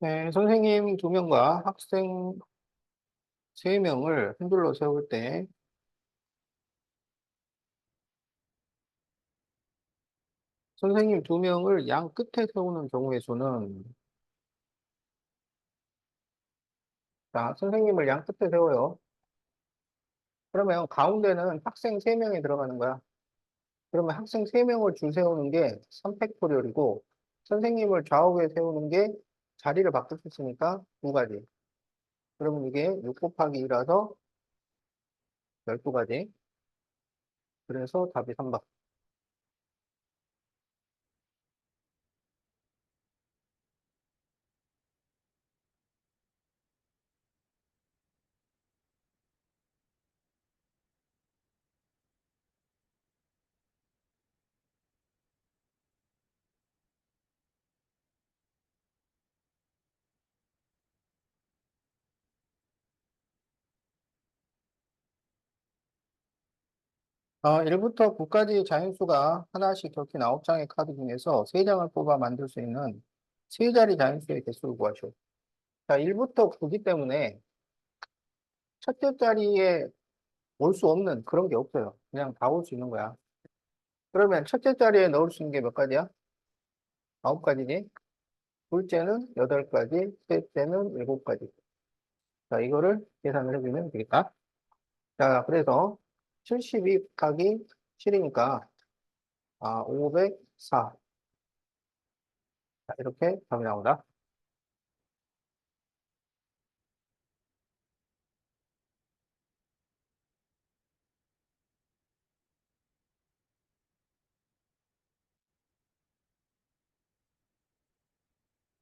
네, 선생님 두 명과 학생 세 명을 한 줄로 세울 때, 선생님 두 명을 양 끝에 세우는 경우의 수는, 자, 선생님을 양 끝에 세워요. 그러면 가운데는 학생 세 명이 들어가는 거야. 그러면 학생 세 명을 줄 세우는 게 3팩토리얼이고, 선생님을 좌우에 세우는 게 자리를 바꿀 수 있으니까 두 가지. 그러면 이게 6 곱하기 2라서 12가지. 그래서 답이 3번. 아, 1부터 9까지 자연수가 하나씩 적힌 9장의 카드 중에서 3장을 뽑아 만들 수 있는 세 자리 자연수의 개수를 구하시오. 자, 1부터 9기 때문에 첫째 자리에 올 수 없는 그런 게 없어요. 그냥 다 올 수 있는 거야. 그러면 첫째 자리에 넣을 수 있는 게 몇 가지야? 9가지지. 둘째는 8가지, 셋째는 7가지. 자, 이거를 계산을 해주면 되겠다. 자, 그래서 72 곱하기 7이니까 504. 자, 이렇게 답이 나온다.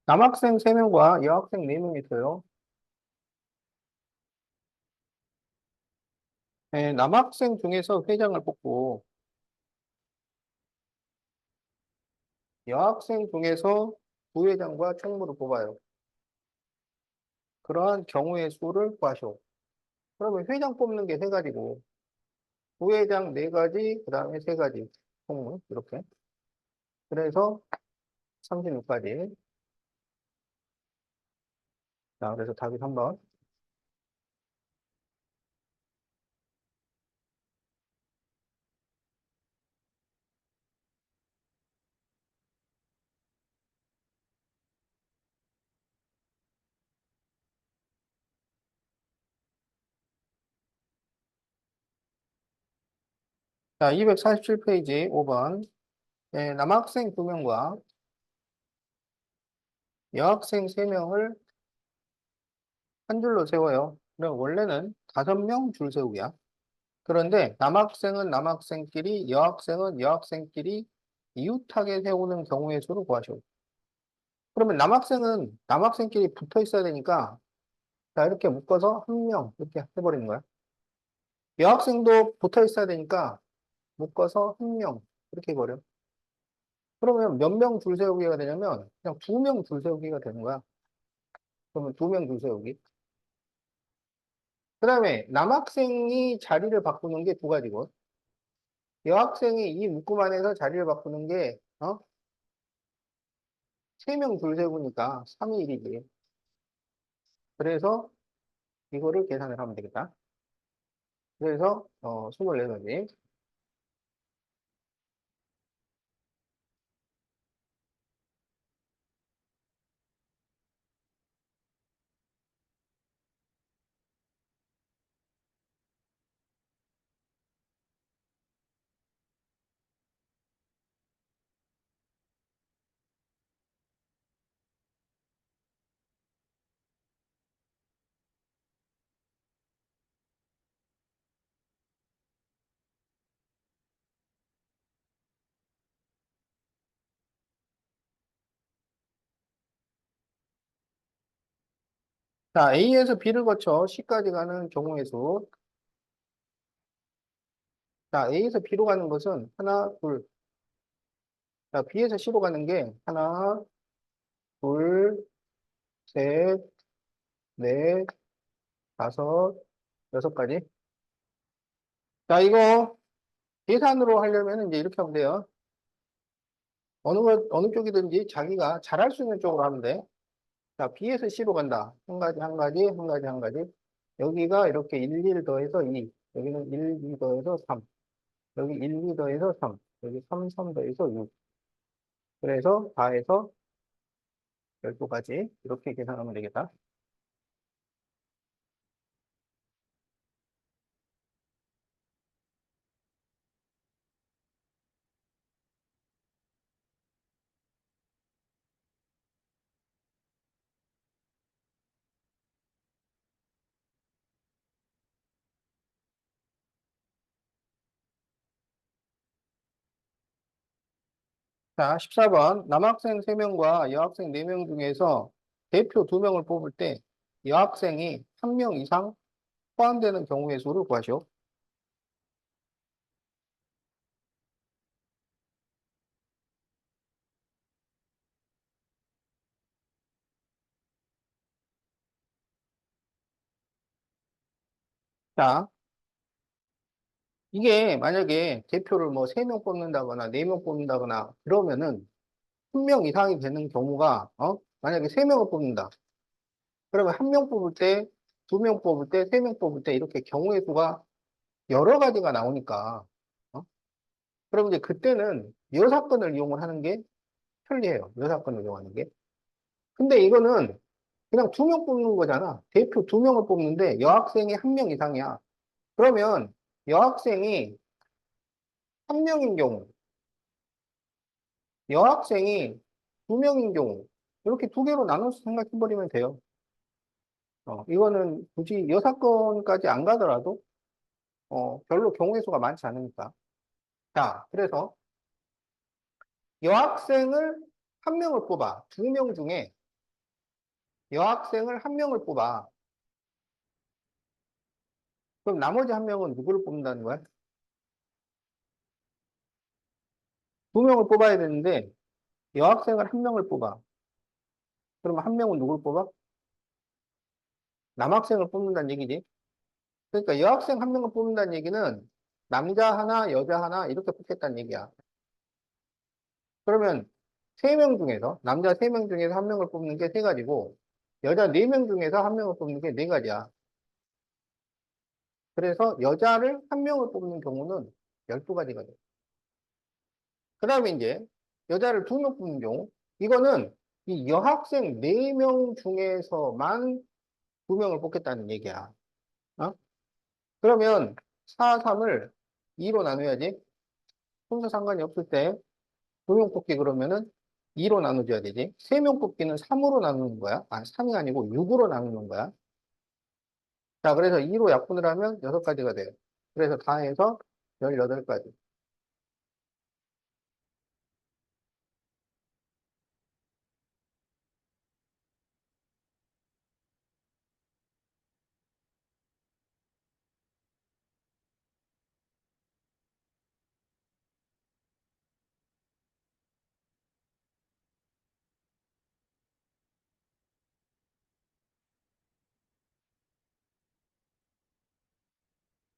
남학생 3명과 여학생 4명이 있어요. 네, 남학생 중에서 회장을 뽑고 여학생 중에서 부회장과 총무를 뽑아요. 그러한 경우의 수를 구하시오. 그러면 회장 뽑는 게 3가지고 부회장 4가지, 그 다음에 3가지 총무 이렇게. 그래서 36가지. 자, 그래서 답이 3번. 자, 247페이지 5번. 네, 남학생 2명과 여학생 3명을 한 줄로 세워요. 그럼 원래는 5명 줄 세우기야. 그런데 남학생은 남학생끼리, 여학생은 여학생끼리 이웃하게 세우는 경우의 수를 구하시오. 그러면 남학생은 남학생끼리 붙어 있어야 되니까, 자, 이렇게 묶어서 1명, 이렇게 해버리는 거야. 여학생도 붙어 있어야 되니까, 묶어서 1명, 이렇게 해버려. 그러면 몇 명 줄 세우기가 되냐면, 그냥 2명 줄 세우기가 되는 거야. 그러면 2명 줄 세우기. 그 다음에 남학생이 자리를 바꾸는 게 2가지고, 여학생이 이 묶음 안에서 자리를 바꾸는 게, 3명 줄 세우니까 3이 1이지. 그래서 이거를 계산을 하면 되겠다. 그래서 24가지. 자, A에서 B를 거쳐 C까지 가는 경우의 수. 자, A에서 B로 가는 것은 하나, 둘. 자, B에서 C로 가는 게 하나, 둘, 셋, 넷, 다섯, 6가지. 자, 이거 계산으로 하려면 이제 이렇게 하면 돼요. 어느 쪽이든지 자기가 잘할 수 있는 쪽으로 하면 돼. 자, B에서 C로 간다. 한 가지, 한 가지, 한 가지, 한 가지. 여기가 이렇게 1, 1 더해서 2. 여기는 1, 2 더해서 3. 여기 1, 2 더해서 3. 여기 3, 3 더해서 6. 그래서 4에서 12가지. 이렇게 계산하면 되겠다. 자, 14번. 남학생 3명과 여학생 4명 중에서 대표 2명을 뽑을 때 여학생이 1명 이상 포함되는 경우의 수를 구하시오. 자, 이게 만약에 대표를 뭐 3명 뽑는다거나 4명 뽑는다거나 그러면은 1명 이상이 되는 경우가, 만약에 3명을 뽑는다. 그러면 1명 뽑을 때, 2명 뽑을 때, 3명 뽑을 때 이렇게 경우의 수가 여러 가지가 나오니까, 어? 그럼 이제 그때는 여사건을 이용을 하는 게 편리해요. 여사건을 이용하는 게. 근데 이거는 그냥 2명 뽑는 거잖아. 대표 2명을 뽑는데 여학생이 1명 이상이야. 그러면 여학생이 1명인 경우, 여학생이 2명인 경우, 이렇게 2개로 나눠서 생각해버리면 돼요. 이거는 굳이 여사건까지 안 가더라도, 별로 경우의 수가 많지 않으니까. 자, 그래서 여학생을 1명을 뽑아. 2명 중에 여학생을 1명을 뽑아. 그럼 나머지 1명은 누구를 뽑는다는 거야? 2명을 뽑아야 되는데, 여학생을 1명을 뽑아. 그러면 1명은 누구를 뽑아? 남학생을 뽑는다는 얘기지. 그러니까 여학생 1명을 뽑는다는 얘기는 남자 하나, 여자 하나 이렇게 뽑겠다는 얘기야. 그러면 3명 중에서, 남자 3명 중에서 1명을 뽑는 게 3가지고, 여자 4명 중에서 1명을 뽑는 게 4가지야. 그래서 여자를 1명을 뽑는 경우는 12가지가 돼. 그 다음에 이제 여자를 2명 뽑는 경우, 이거는 이 여학생 4명 중에서만 2명을 뽑겠다는 얘기야. 어? 그러면 4, 3을 2로 나눠야지. 순서 상관이 없을 때 2명 뽑기 그러면은 2로 나눠줘야 되지. 3명 뽑기는 3으로 나누는 거야. 아, 3이 아니고 6으로 나누는 거야. 자, 그래서 2로 약분을 하면 6가지가 돼요. 그래서 다 해서 18가지.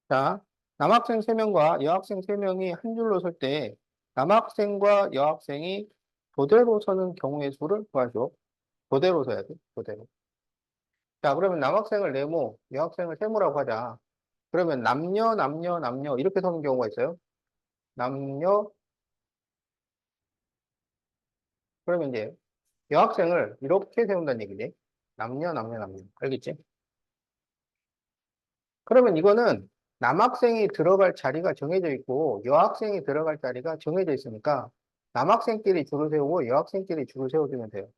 자, 남학생 3명과 여학생 3명이 한 줄로 설 때 남학생과 여학생이 교대로 서는 경우의 수를 구하죠. 교대로 서야 돼, 교대로. 자, 그러면 남학생을 네모, 여학생을 세모라고 하자. 그러면 남녀, 남녀, 남녀 이렇게 서는 경우가 있어요. 남녀, 그러면 이제 여학생을 이렇게 세운다는 얘기지. 남녀, 남녀, 남녀. 알겠지? 그러면 이거는 남학생이 들어갈 자리가 정해져 있고 여학생이 들어갈 자리가 정해져 있으니까 남학생끼리 줄을 세우고 여학생끼리 줄을 세워주면 돼요.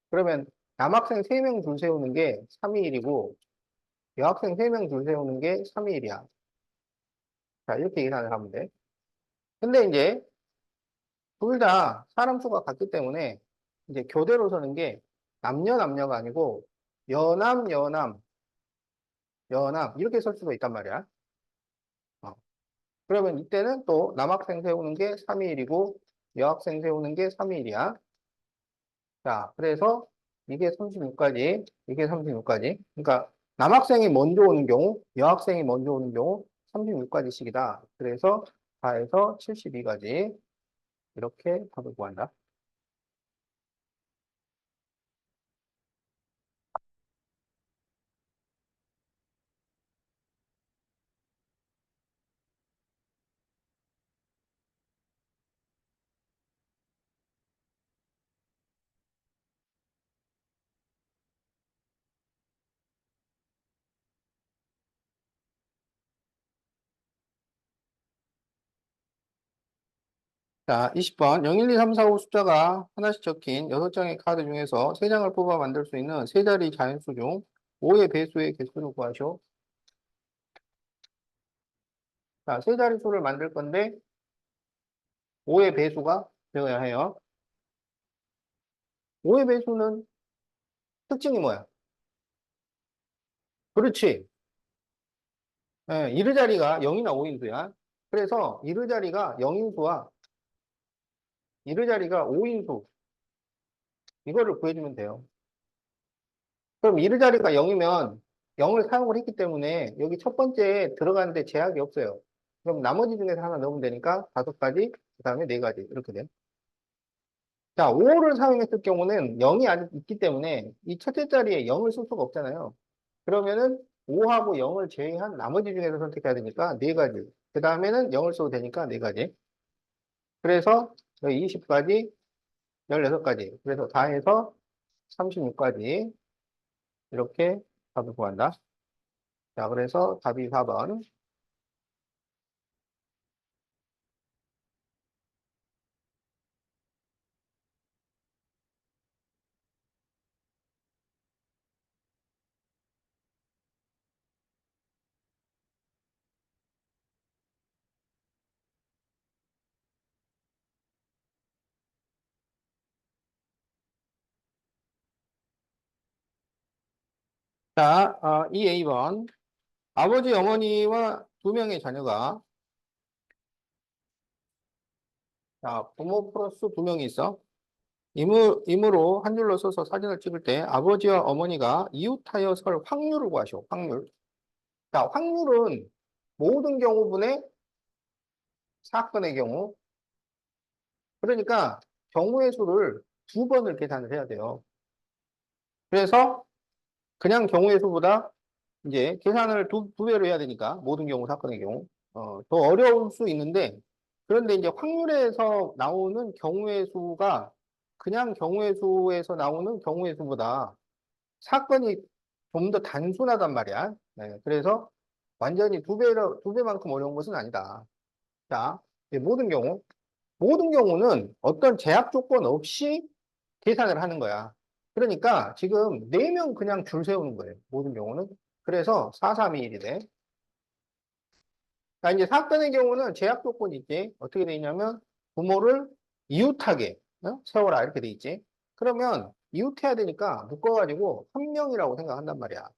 그러면 남학생 3명 줄 세우는 게 3위1이고 여학생 3명 줄 세우는 게 3위1이야. 자, 이렇게 계산을 하면 돼. 근데 이제 둘 다 사람 수가 같기 때문에 이제 교대로 서는 게 남녀, 남녀가 아니고 여남, 여남, 여남 이렇게 설 수가 있단 말이야. 어. 그러면 이때는 또 남학생 세우는 게 3위1이고 여학생 세우는 게 3위1이야. 자, 그래서 이게 36까지, 이게 36까지. 그러니까 남학생이 먼저 오는 경우, 여학생이 먼저 오는 경우 36가지씩이다. 그래서 4에서 72가지 이렇게 답을 구한다. 자, 20번. 0, 1, 2, 3, 4, 5 숫자가 하나씩 적힌 6장의 카드 중에서 3장을 뽑아 만들 수 있는 세 자리 자연수 중 5의 배수의 개수를 구하시오. 자, 세 자리 수를 만들 건데 5의 배수가 되어야 해요. 5의 배수는 특징이 뭐야? 그렇지. 예, 이르자리가 0이나 5인수야. 그래서 이르자리가 0인수와 이르자리가 5인수 이거를 구해주면 돼요. 그럼 이르자리가 0이면 0을 사용을 했기 때문에 여기 첫 번째에 들어가는데 제약이 없어요. 그럼 나머지 중에서 하나 넣으면 되니까 5가지, 그 다음에 4가지 이렇게 돼요. 자, 5를 사용했을 경우는 0이 아직 있기 때문에 이 첫째 자리에 0을 쓸 수가 없잖아요. 그러면은 5하고 0을 제외한 나머지 중에서 선택해야 되니까 4가지. 그 다음에는 0을 써도 되니까 4가지. 그래서 여기 20가지, 16가지. 그래서 다 해서 36가지. 이렇게 답을 구한다. 자, 그래서 답이 4번. 자, 이 A번. 아버지, 어머니와 2명의 자녀가, 자, 부모 플러스 2명이 있어. 임으로 한 줄로 써서 사진을 찍을 때 아버지와 어머니가 이웃하여 설 확률을 구하시오. 확률. 자, 확률은 모든 경우분의 사건의 경우. 그러니까 경우의 수를 2번을 계산을 해야 돼요. 그래서 그냥 경우의 수보다 이제 계산을 두 배로 해야 되니까 모든 경우 사건의 경우 더 어려울 수 있는데 그런데 이제 확률에서 나오는 경우의 수가 그냥 경우의 수에서 나오는 경우의 수보다 사건이 좀 더 단순하단 말이야. 네, 그래서 완전히 두 배만큼 어려운 것은 아니다. 자, 이제 모든 경우는 어떤 제약 조건 없이 계산을 하는 거야. 그러니까 지금 4명 그냥 줄 세우는 거예요. 모든 경우는. 그래서 4, 3, 2, 1이 돼. 자, 이제 사건의 경우는 제약 조건이 있지. 어떻게 돼 있냐면 부모를 이웃하게 세워라 이렇게 돼 있지. 그러면 이웃해야 되니까 묶어가지고 한 명이라고 생각한단 말이야.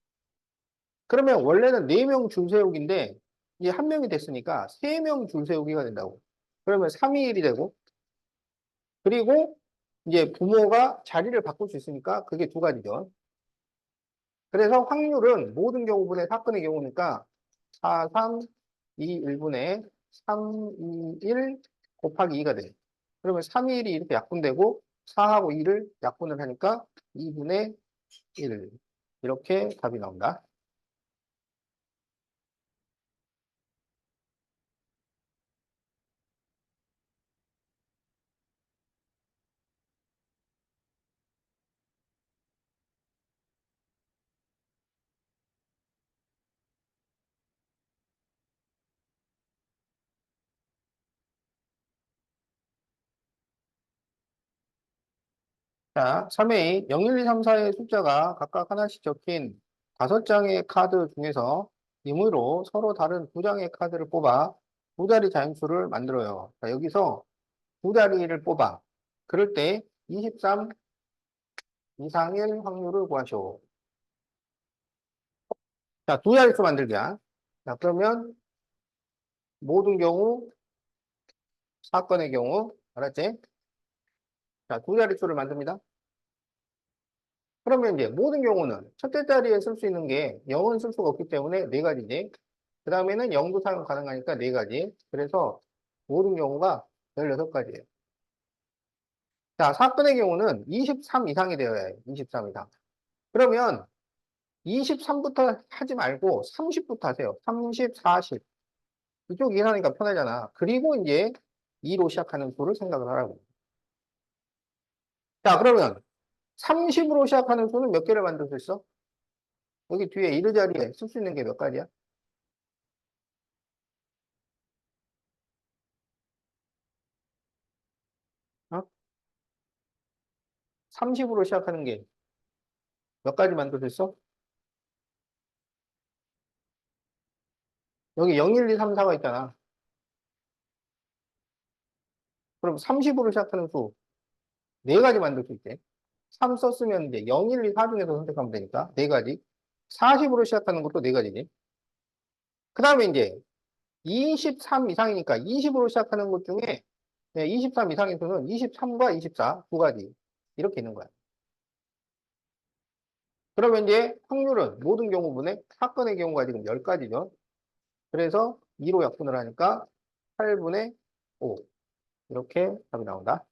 그러면 원래는 4명 줄 세우기인데 이제 한 명이 됐으니까 3명 줄 세우기가 된다고. 그러면 3, 2, 1이 되고 그리고 이제 부모가 자리를 바꿀 수 있으니까 그게 2가지죠. 그래서 확률은 모든 경우분의 사건의 경우니까 4, 3, 2, 1분의 3, 2, 1 곱하기 2가 돼. 그러면 3, 2, 1이 이렇게 약분되고 4하고 2를 약분을 하니까 2분의 1. 이렇게 답이 나온다. 자, 3회 0, 1, 2, 3, 4의 숫자가 각각 하나씩 적힌 5장의 카드 중에서 임의로 서로 다른 2장의 카드를 뽑아 2자리 자연수를 만들어요. 자, 여기서 2자리를 뽑아. 그럴 때 23 이상일 확률을 구하시오. 자, 2자릿수 만들기야. 자, 그러면 모든 경우, 사건의 경우, 알았지? 자, 2자릿수를 만듭니다. 그러면 이제 모든 경우는 첫째 자리에 쓸 수 있는 게 0은 쓸 수가 없기 때문에 4가지지. 그 다음에는 0도 사용 가능하니까 4가지. 그래서 모든 경우가 16가지예요. 자, 사건의 경우는 23 이상이 되어야 해요. 23 이상. 그러면 23부터 하지 말고 30부터 하세요. 30, 40. 이쪽 이해하니까 편하잖아. 그리고 이제 2로 시작하는 수를 생각을 하라고. 자, 그러면 30으로 시작하는 수는 몇 개를 만들 수 있어? 여기 뒤에 이르 자리에 쓸 수 있는 게 몇 가지야? 30으로 시작하는 게 몇 가지 만들 수 있어? 여기 0, 1, 2, 3, 4가 있잖아. 그럼 30으로 시작하는 수 네 가지 만들 수 있대. 3 썼으면 이제 0, 1, 2, 4 중에서 선택하면 되니까 네 가지. 40으로 시작하는 것도 네 가지지. 그 다음에 이제 23 이상이니까 20으로 시작하는 것 중에 23 이상의 수는 23과 24 두 가지. 이렇게 있는 거야. 그러면 이제 확률은 모든 경우분의 사건의 경우가 지금 10가지죠. 그래서 2로 약분을 하니까 8분의 5. 이렇게 답이 나온다.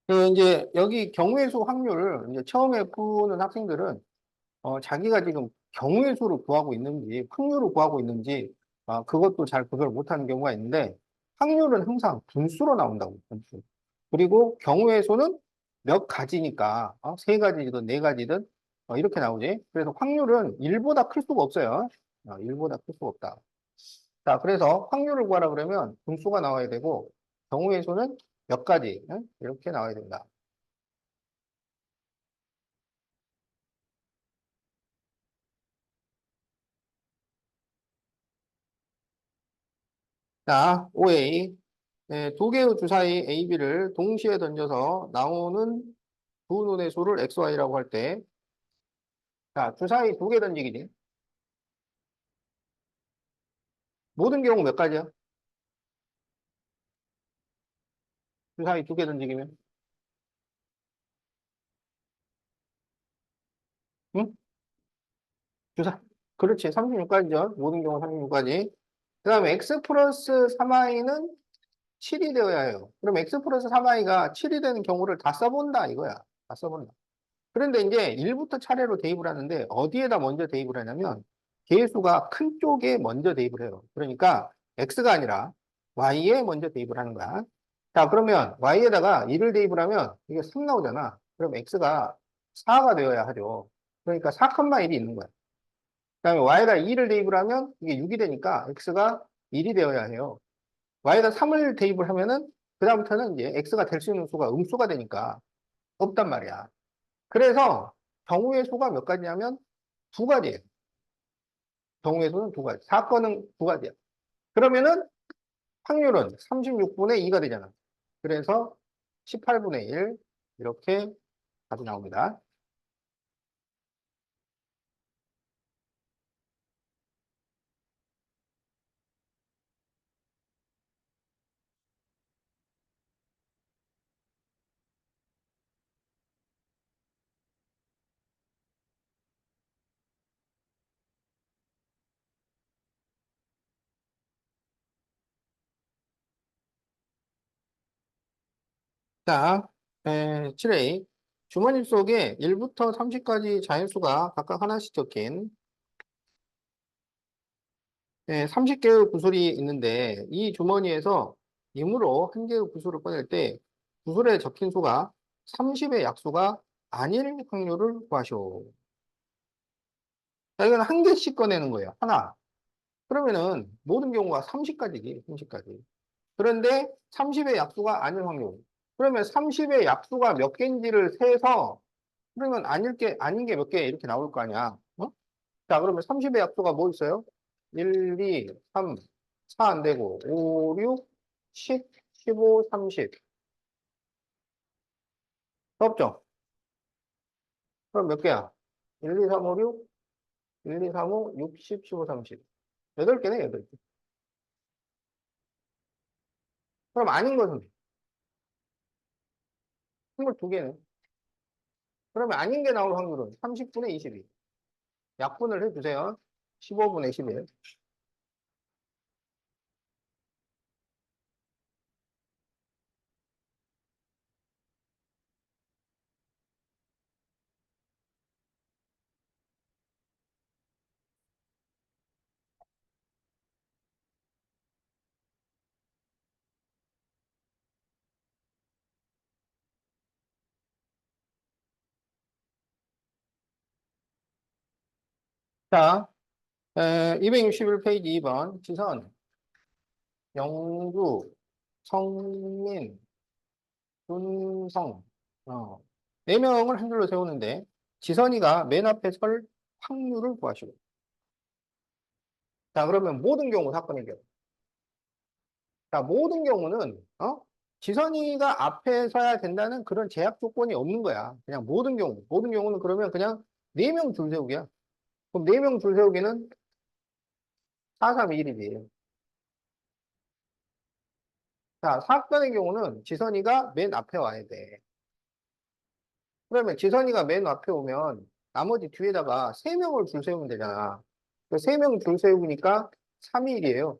그 이제 여기 경우의 수 확률을 이제 처음에 푸는 학생들은 자기가 지금 경우의 수를 구하고 있는지 확률을 구하고 있는지 그것도 잘 구별 못하는 경우가 있는데 확률은 항상 분수로 나온다고 분수. 그리고 경우의 수는 몇 가지니까 세 가지든 네 가지든 이렇게 나오지. 그래서 확률은 1보다 클 수가 없어요. 1보다 클 수가 없다. 자, 그래서 확률을 구하라 그러면 분수가 나와야 되고 경우의 수는 몇 가지 이렇게 나와야 된다. 자, OA. 두 개의 주사위 A, B를 동시에 던져서 나오는 두 눈의 수를 XY라고 할 때, 자, 주사위 두 개 던지기지. 모든 경우 몇 가지야? 주사위 두 개 던지기면? 응? 주사, 그렇지. 36가지죠. 모든 경우 36가지. 그 다음에 X 플러스 3I는 7이 되어야 해요. 그럼 X 플러스 3I가 7이 되는 경우를 다 써본다, 이거야. 다 써본다. 그런데 이제 1부터 차례로 대입을 하는데 어디에다 먼저 대입을 하냐면 개수가 큰 쪽에 먼저 대입을 해요. 그러니까 x가 아니라 y에 먼저 대입을 하는 거야. 자, 그러면 y에다가 1을 대입을 하면 이게 3 나오잖아. 그럼 x가 4가 되어야 하죠. 그러니까 4,1이 있는 거야. 그다음에 y에다 2를 대입을 하면 이게 6이 되니까 x가 1이 되어야 해요. y에다 3을 대입을 하면은 그다음부터는 이제 x가 될 수 있는 수가 음수가 되니까 없단 말이야. 그래서 경우의 수가 몇 가지냐면 두 가지예요. 경우의 수는 두 가지. 사건은 두 가지야. 그러면은 확률은 36분의 2가 되잖아. 그래서 18분의 1 이렇게 답이 나옵니다. 자, 7A. 주머니 속에 1부터 30까지 자연수가 각각 하나씩 적힌 30개의 구슬이 있는데 이 주머니에서 임으로 한 개의 구슬을 꺼낼 때 구슬에 적힌 수가 30의 약수가 아닐 확률을 구하시오. 자, 이건 한 개씩 꺼내는 거예요. 하나. 그러면은 모든 경우가 30까지지, 30까지. 그런데 30의 약수가 아닐 확률. 그러면 30의 약수가 몇 개인지를 세서 그러면 아닌 게 몇 개 이렇게 나올 거 아니야. 어? 자, 그러면 30의 약수가 뭐 있어요? 1, 2, 3, 4 안 되고 5, 6, 10, 15, 30. 없죠? 그럼 몇 개야? 1, 2, 3, 5, 6, 1, 2, 3, 5, 6, 10, 15, 30. 8개네, 8개. 그럼 아닌 것은 22개네. 그러면 아닌 게 나올 확률은 30분의 22. 약분을 해주세요. 15분의 11. 자, 261페이지 2번. 지선, 영주, 성민, 준성. 네 명을 한 줄로 세우는데, 지선이가 맨 앞에 설 확률을 구하시고. 자, 그러면 모든 경우 사건의 경우. 자, 모든 경우는, 지선이가 앞에 서야 된다는 그런 제약 조건이 없는 거야. 그냥 모든 경우. 모든 경우는 그러면 그냥 네 명 줄 세우기야. 그럼 네 명 줄 세우기는 4, 3, 2, 1이지. 자, 사건의 경우는 지선이가 맨 앞에 와야 돼. 그러면 지선이가 맨 앞에 오면 나머지 뒤에다가 세 명을 줄 세우면 되잖아. 세 명 줄 세우니까 3이 1이에요.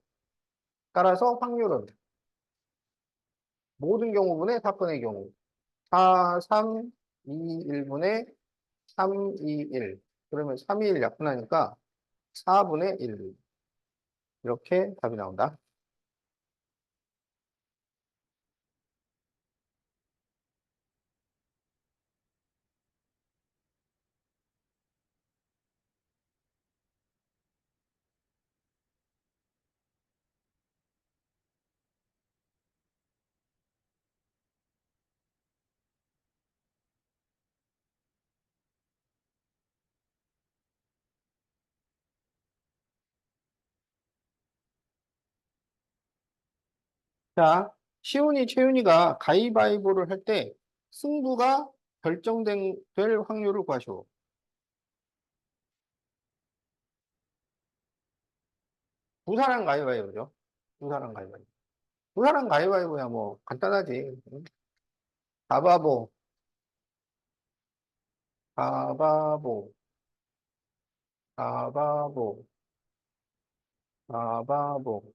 따라서 확률은 모든 경우분의 사건의 경우. 4, 3, 2, 1분의 3, 2, 1. 그러면 3, 2, 1 약분하니까 4분의 1. 이렇게 답이 나온다. 자, 시훈이, 채윤이가 가위바위보를 할 때 승부가 될 확률을 구하시오. 두 사람 가위바위보죠. 두 사람 가위바위보. 두 사람 가위바위보야 뭐 간단하지. 응? 가바보, 가바보, 가바보, 가바보.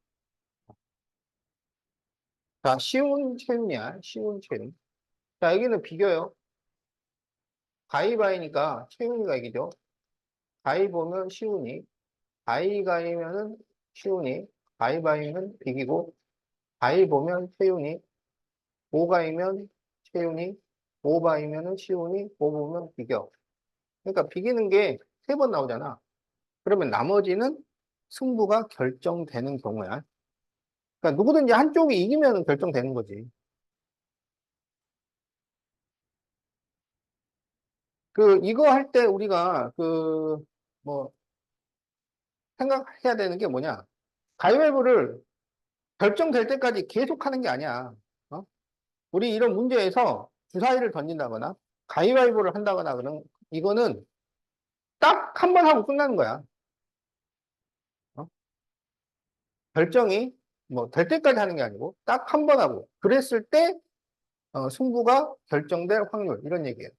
자, 시훈, 채윤이야. 시훈, 채윤. 자, 여기는 비교요. 가위바위니까 채윤이가 이기죠. 가위 보면 시훈이, 가위가위면은 시훈이, 가위바위는 비기고, 가위 보면 채윤이, 오가이면 채윤이, 오바이면은 시훈이, 오 보면 비겨. 그러니까 비기는 게 세 번 나오잖아. 그러면 나머지는 승부가 결정되는 경우야. 그러니까 누구든지 한쪽이 이기면 결정되는 거지. 이거 할 때 우리가 뭐, 생각해야 되는 게 뭐냐. 가위바위보를 결정될 때까지 계속 하는 게 아니야. 어? 우리 이런 문제에서 주사위를 던진다거나 가위바위보를 한다거나 그런, 이거는 딱 한 번 하고 끝나는 거야. 어? 결정이 뭐 될 때까지 하는 게 아니고 딱 한 번 하고 그랬을 때 승부가 결정될 확률 이런 얘기예요.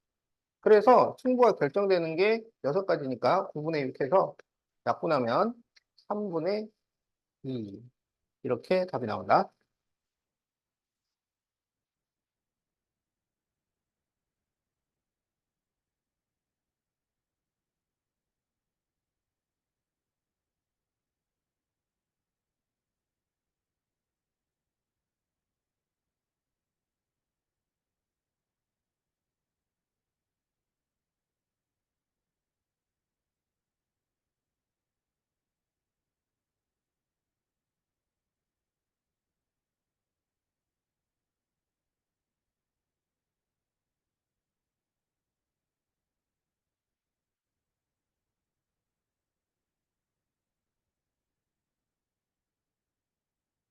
그래서 승부가 결정되는 게 6가지니까 9분의 6해서 약분하면 3분의 2 이렇게 답이 나온다.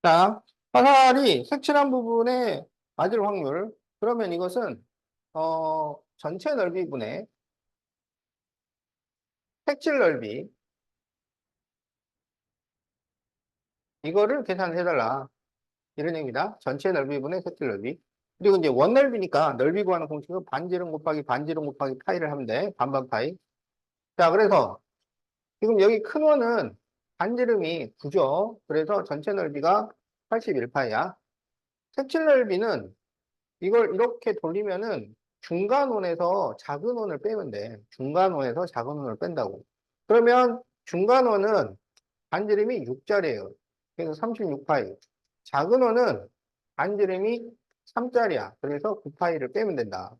자, 화살이 색칠한 부분에 맞을 확률. 그러면 이것은 전체 넓이분의 색칠 넓이 이거를 계산해달라. 이런 얘기입니다. 전체 넓이분의 색칠 넓이. 그리고 이제 원 넓이니까 넓이 구하는 공식은 반지름 곱하기 반지름 곱하기 파이를 하면 돼. 반반 파이. 자, 그래서 지금 여기 큰 원은 반지름이 9죠. 그래서 전체 넓이가 81파이야. 색칠 넓이는 이걸 이렇게 돌리면은 중간원에서 작은 원을 빼면 돼. 중간원에서 작은 원을 뺀다고. 그러면 중간원은 반지름이 6짜리예요. 그래서 36파이. 작은 원은 반지름이 3짜리야. 그래서 9파이를 빼면 된다.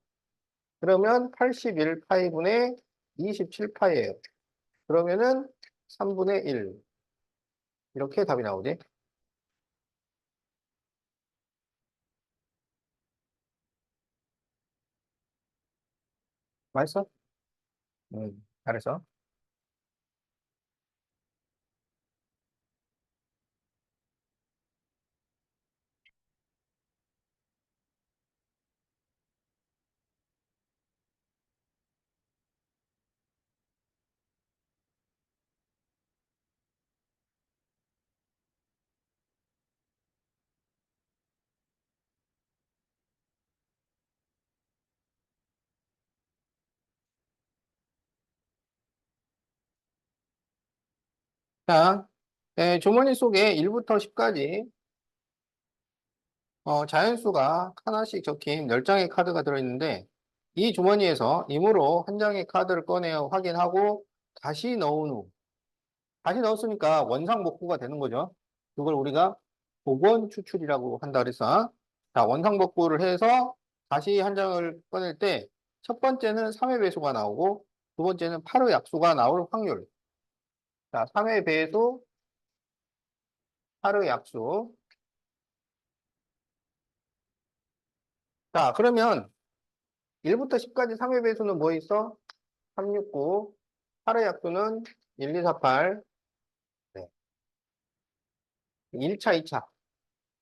그러면 81파이분의 27파이예요. 그러면은 3분의 1. 이렇게 답이 나오지. 맛있어? 잘했어. 자, 주머니 속에 1부터 10까지 자연수가 하나씩 적힌 10장의 카드가 들어있는데 이 주머니에서 임으로 한 장의 카드를 꺼내어 확인하고 다시 넣은 후 다시 넣었으니까 원상복구가 되는 거죠. 그걸 우리가 복원 추출이라고 한다 그랬어. 자, 원상복구를 해서 다시 한 장을 꺼낼 때 첫 번째는 3의 배수가 나오고 두 번째는 8의 약수가 나올 확률. 자, 3의 배수, 8의 약수. 자, 그러면 1부터 10까지 3의 배수는 뭐 있어? 369, 8의 약수는 1248, 네. 1차, 2차.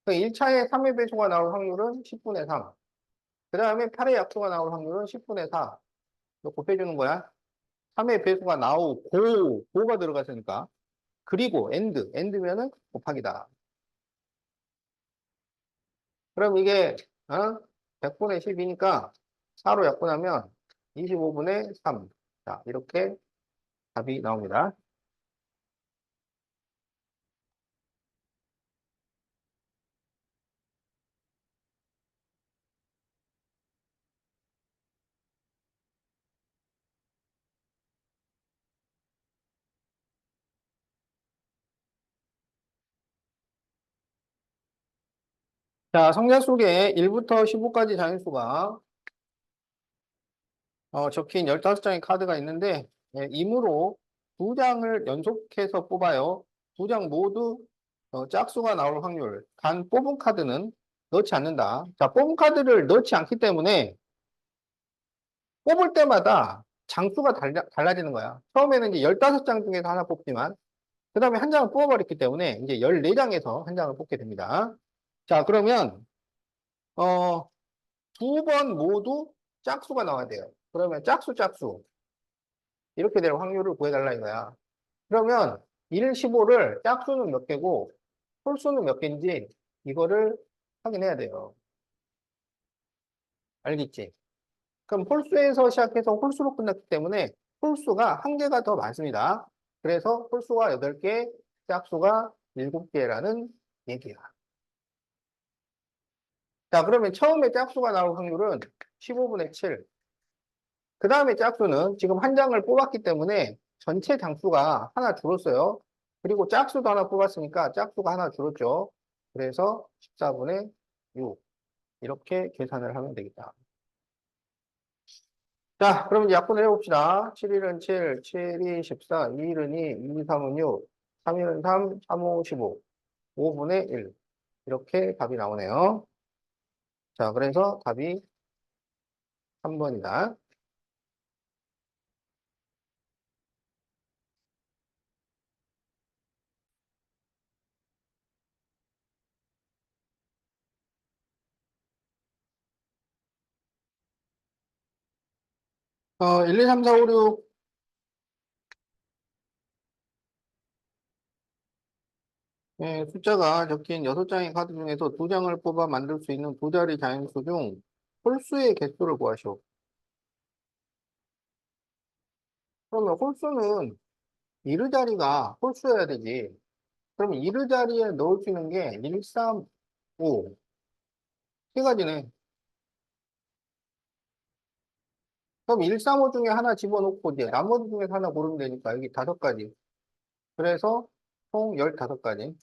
1차에 3의 배수가 나올 확률은 10분의 3. 그 다음에 8의 약수가 나올 확률은 10분의 4. 이거 곱해주는 거야. 3의 배수가 나오고, 고가 들어갔으니까. 그리고 엔드면은 곱하기다. 그럼 이게, 100분의 10이니까 4로 약분하면 25분의 3. 자, 이렇게 답이 나옵니다. 자, 성자 속에 1부터 15까지 자연수가 적힌 15장의 카드가 있는데, 임으로 두 장을 연속해서 뽑아요. 두 장 모두 짝수가 나올 확률. 단 뽑은 카드는 넣지 않는다. 자, 뽑은 카드를 넣지 않기 때문에 뽑을 때마다 장수가 달라지는 거야. 처음에는 이제 15장 중에서 하나 뽑지만, 그 다음에 한 장을 뽑아버렸기 때문에 이제 14장에서 한 장을 뽑게 됩니다. 자, 그러면, 어, 두 번 모두 짝수가 나와야 돼요. 그러면 짝수. 이렇게 될 확률을 구해달라 이거야. 그러면 1, 15를 짝수는 몇 개고 홀수는 몇 개인지 이거를 확인해야 돼요. 알겠지? 그럼 홀수에서 시작해서 홀수로 끝났기 때문에 홀수가 한 개가 더 많습니다. 그래서 홀수가 8개, 짝수가 7개라는 얘기야. 자, 그러면 처음에 짝수가 나올 확률은 15분의 7. 그 다음에 짝수는 지금 한 장을 뽑았기 때문에 전체 장수가 하나 줄었어요. 그리고 짝수도 하나 뽑았으니까 짝수가 하나 줄었죠. 그래서 14분의 6. 이렇게 계산을 하면 되겠다. 자, 그럼 이제 약분을 해봅시다. 7일은 7, 7이 14, 2일은 2, 2, 3은 6, 3일은 3, 3, 5, 15, 5분의 1. 이렇게 답이 나오네요. 자, 그래서 답이 3번이다. 1, 2, 3, 4, 5, 6. 숫자가 적힌 6장의 카드 중에서 2장을 뽑아 만들 수 있는 두 자리 자연수 중 홀수의 개수를 구하시오. 그러면 홀수는 이르 자리가 홀수여야 되지. 그럼 이르 자리에 넣을 수 있는 게 1, 3, 5. 세 가지네. 그럼 1, 3, 5 중에 하나 집어넣고 이제 나머지 중에서 하나 고르면 되니까 여기 5가지. 그래서 총 15가지.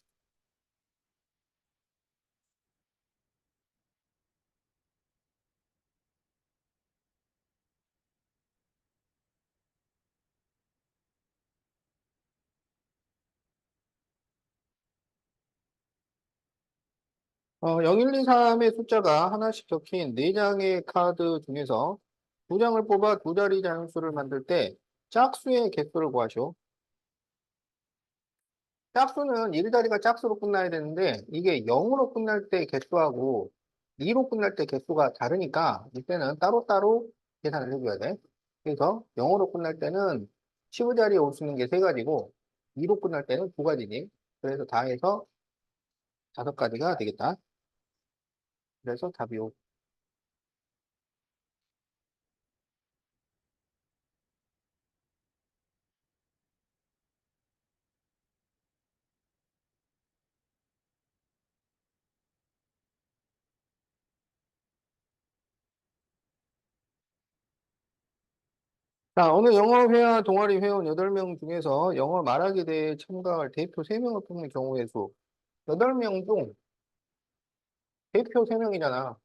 0, 1, 2, 3의 숫자가 하나씩 적힌 4장의 카드 중에서 2장을 뽑아 두 자리 장수를 만들 때 짝수의 개수를 구하시오. 짝수는 1자리가 짝수로 끝나야 되는데 이게 0으로 끝날 때 개수하고 2로 끝날 때 개수가 다르니까 이때는 따로따로 계산을 해줘야 돼. 그래서 0으로 끝날 때는 15자리에 올 수 있는 게 3가지고 2로 끝날 때는 2가지지. 그래서 다 해서 5가지가 되겠다. 그래서 답이 5. 자, 오늘 영어 회화 동아리 회원 8명 중에서 영어 말하기 대회에 참가할 대표 3명을 뽑는 경우의 수. 8명 중 대표 3명이잖아.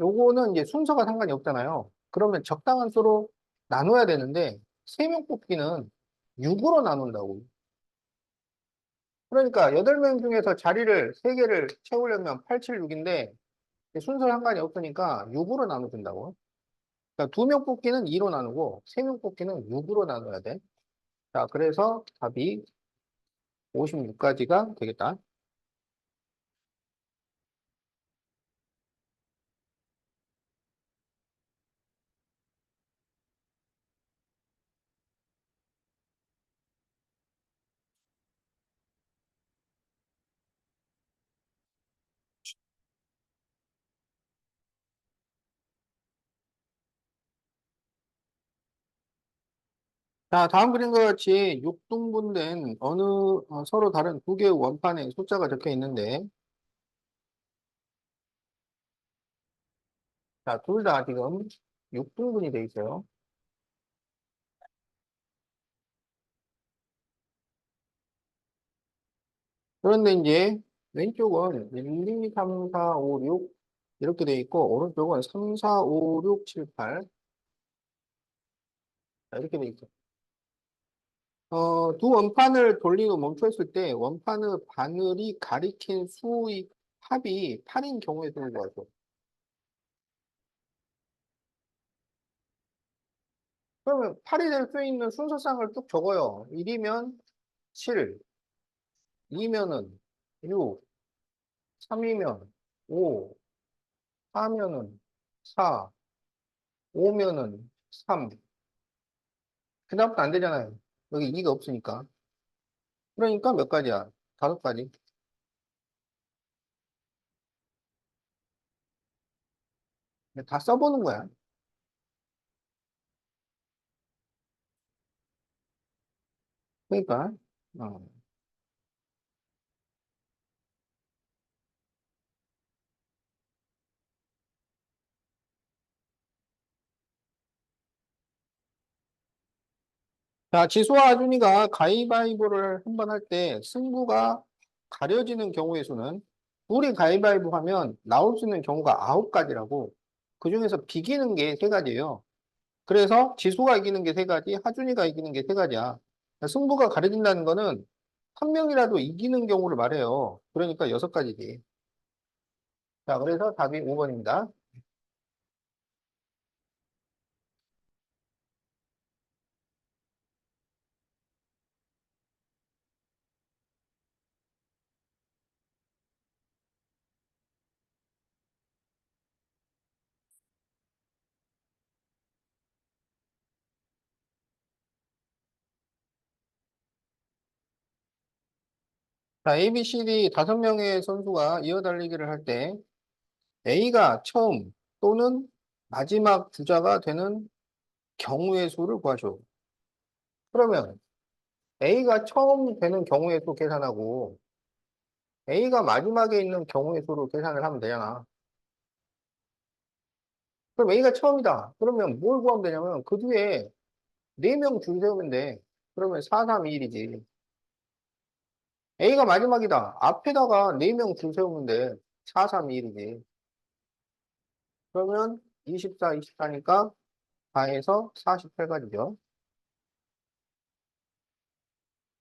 요거는 이제 순서가 상관이 없잖아요. 그러면 적당한 수로 나눠야 되는데, 3명 뽑기는 6으로 나눈다고. 그러니까 8명 중에서 자리를 3개를 채우려면 8, 7, 6인데, 순서 상관이 없으니까 6으로 나눠준다고. 그러니까 2명 뽑기는 2로 나누고, 3명 뽑기는 6으로 나눠야 돼. 자, 그래서 답이 56가지가 되겠다. 자, 다음 그림과 같이 6등분된 서로 다른 두 개의 원판에 숫자가 적혀 있는데, 자, 둘 다 지금 6등분이 돼 있어요. 그런데 이제 왼쪽은 1, 2, 3, 4, 5, 6 이렇게 돼 있고, 오른쪽은 3, 4, 5, 6, 7, 8 이렇게 돼 있죠. 두 원판을 돌리고 멈춰있을 때 원판의 바늘이 가리킨 수의 합이 8인 경우에 쓰는 거죠. 그러면 8이 될 수 있는 순서상을 쭉 적어요. 1이면 7, 2면은 6, 3이면 5, 4면은 4, 5면은 3. 그 다음부터 안 되잖아요. 여기 2가 없으니까. 그러니까 몇 가지야? 5가지. 다 써보는 거야. 그러니까, 어. 자, 지수와 아준이가 가위바위보를 한 번 할 때 승부가 가려지는 경우의 수는 둘이 가위바위보 하면 나올 수 있는 경우가 9가지라고 그 중에서 비기는 게 3가지예요. 그래서 지수가 이기는 게 3가지, 하준이가 이기는 게 3가지야. 승부가 가려진다는 거는 한 명이라도 이기는 경우를 말해요. 그러니까 6가지지. 자, 그래서 답이 5번입니다. 자, A, B, C, D 5명의 선수가 이어달리기를 할 때 A가 처음 또는 마지막 주자가 되는 경우의 수를 구하죠. 그러면 A가 처음 되는 경우의 수 계산하고 A가 마지막에 있는 경우의 수로 계산을 하면 되잖아. 그럼 A가 처음이다. 그러면 뭘 구하면 되냐면 그 뒤에 4명 줄 세우면 돼. 그러면 4, 3, 2, 1이지. A가 마지막이다. 앞에다가 4명 줄 세우면 돼. 4, 3, 2, 1이지. 그러면 24, 24니까 다 해서 48가지죠.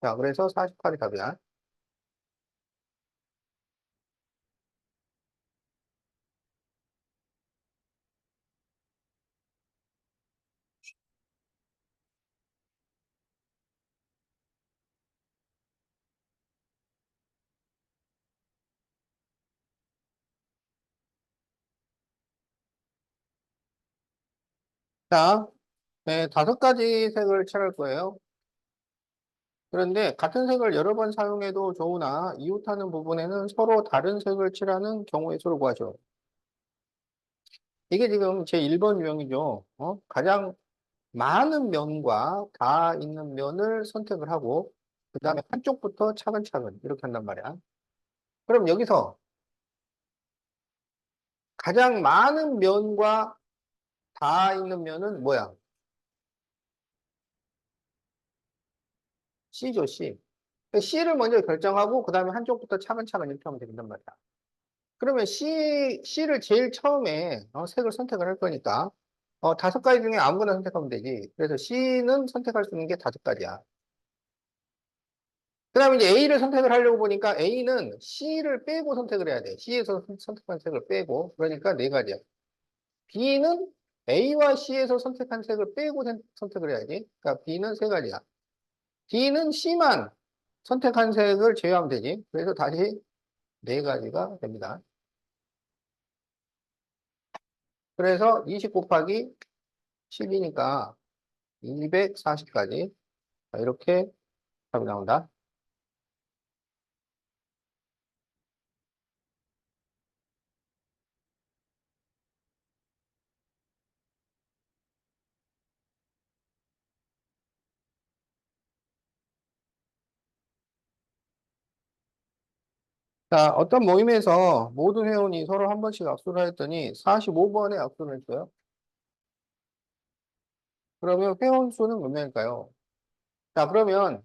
자, 그래서 48이 답이야. 자, 네, 5가지 색을 칠할 거예요. 그런데 같은 색을 여러 번 사용해도 좋으나 이웃하는 부분에는 서로 다른 색을 칠하는 경우의 수를 구하죠. 이게 지금 제 1번 유형이죠. 가장 많은 면과 다 있는 면을 선택을 하고 그 다음에 한쪽부터 차근차근 이렇게 한단 말이야. 그럼 여기서 가장 많은 면과 다 있는 면은 뭐야? C죠, C. C를 먼저 결정하고 그 다음에 한쪽부터 차근차근 이렇게 하면 된단 말이야. 그러면 C를 제일 처음에 색을 선택을 할 거니까 5가지 중에 아무거나 선택하면 되지. 그래서 C는 선택할 수 있는 게 5가지야. 그 다음에 이제 A를 선택을 하려고 보니까 A는 C를 빼고 선택을 해야 돼. C에서 선택한 색을 빼고. 그러니까 4가지야. B는 A와 C에서 선택한 색을 빼고 선택을 해야지. 그러니까 B는 3가지야. D는 C만 선택한 색을 제외하면 되지. 그래서 다시 4가지가 됩니다. 그래서 20 곱하기 10이니까 240까지. 이렇게 답이 나온다. 자, 어떤 모임에서 모든 회원이 서로 한 번씩 악수를 했더니 45번에 악수를 했어요. 그러면 회원 수는 몇 명일까요? 자, 그러면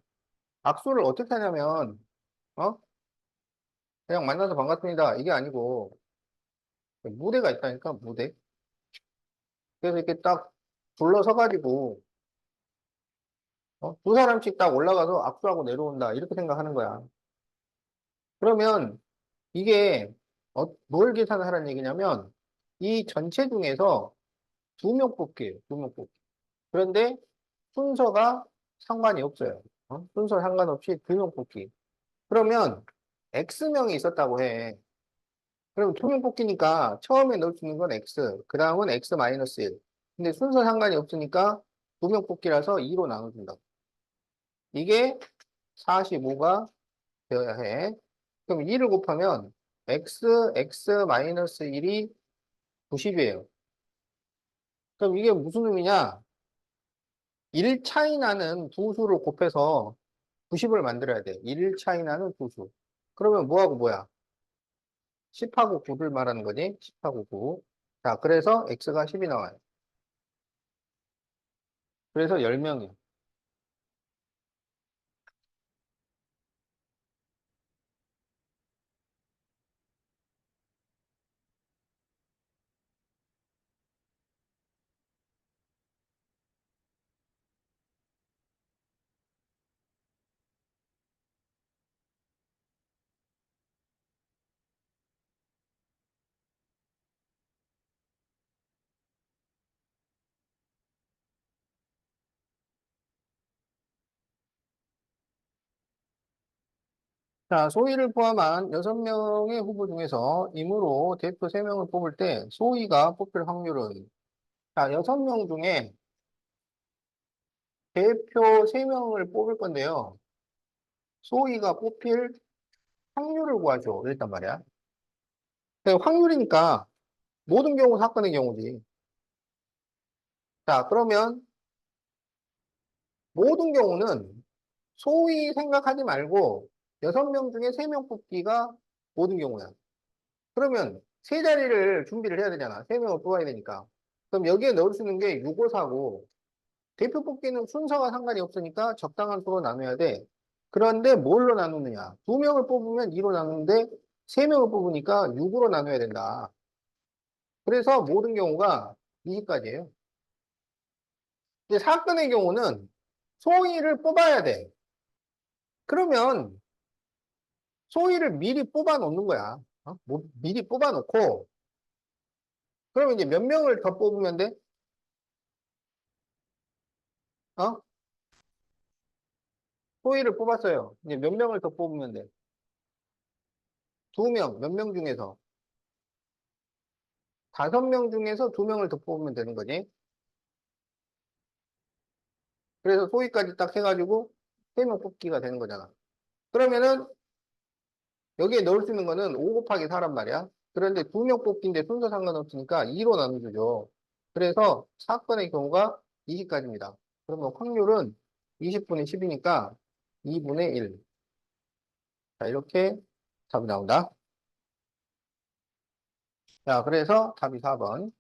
악수를 어떻게 하냐면, 어? 그냥 만나서 반갑습니다. 이게 아니고, 무대가 있다니까, 무대. 그래서 이렇게 딱 둘러서가지고, 2사람씩 딱 올라가서 악수하고 내려온다. 이렇게 생각하는 거야. 그러면 이게, 뭘 계산하라는 얘기냐면, 이 전체 중에서 2명 뽑기예요. 2명 뽑기. 그런데 순서가 상관이 없어요. 순서 상관없이 2명 뽑기. 그러면 X명이 있었다고 해. 그럼 2명 뽑기니까 처음에 넣을 수 있는 건 X, 그 다음은 X-1. 근데 순서 상관이 없으니까 2명 뽑기라서 2로 나눠준다. 이게 45가 되어야 해. 그럼 2를 곱하면 X-1이 90이에요. 그럼 이게 무슨 의미냐? 1 차이 나는 두 수를 곱해서 90을 만들어야 돼. 1 차이 나는 두 수. 그러면 뭐하고 뭐야? 10하고 9를 말하는 거지. 10하고 9. 자, 그래서 X가 10이 나와요. 그래서 10명이에요. 자, 소위를 포함한 6명의 후보 중에서 임으로 대표 3명을 뽑을 때 소위가 뽑힐 확률은, 자, 6명 중에 대표 3명을 뽑을 건데요. 소위가 뽑힐 확률을 구하죠. 이랬단 말이야. 확률이니까 모든 경우 사건의 경우지. 자, 그러면 모든 경우는 소위 생각하지 말고 6명 중에 3명 뽑기가 모든 경우야. 그러면 세 자리를 준비를 해야 되잖아. 3명을 뽑아야 되니까. 그럼 여기에 넣을 수 있는 게 6, 5, 4고 대표 뽑기는 순서가 상관이 없으니까 적당한 수로 나눠야 돼. 그런데 뭘로 나누느냐? 2명을 뽑으면 2로 나누는데 3명을 뽑으니까 6으로 나눠야 된다. 그래서 모든 경우가 20까지예요. 이제 사건의 경우는 소위를 뽑아야 돼. 그러면 소위를 미리 뽑아 놓는 거야. 미리 뽑아 놓고 그러면 이제 몇 명을 더 뽑으면 돼? 어? 소위를 뽑았어요. 이제 몇 명을 더 뽑으면 돼? 2명, 몇 명 중에서? 5명 중에서 2명을 더 뽑으면 되는 거지. 그래서 소위까지 딱 해가지고 3명 뽑기가 되는 거잖아. 그러면은 여기에 넣을 수 있는 거는 5 곱하기 4란 말이야. 그런데 2명 뽑기인데 순서 상관없으니까 2로 나눠주죠. 그래서 사건의 경우가 20가지입니다. 그러면 확률은 20분의 10이니까 2분의 1. 자, 이렇게 답이 나온다. 자, 그래서 답이 4번.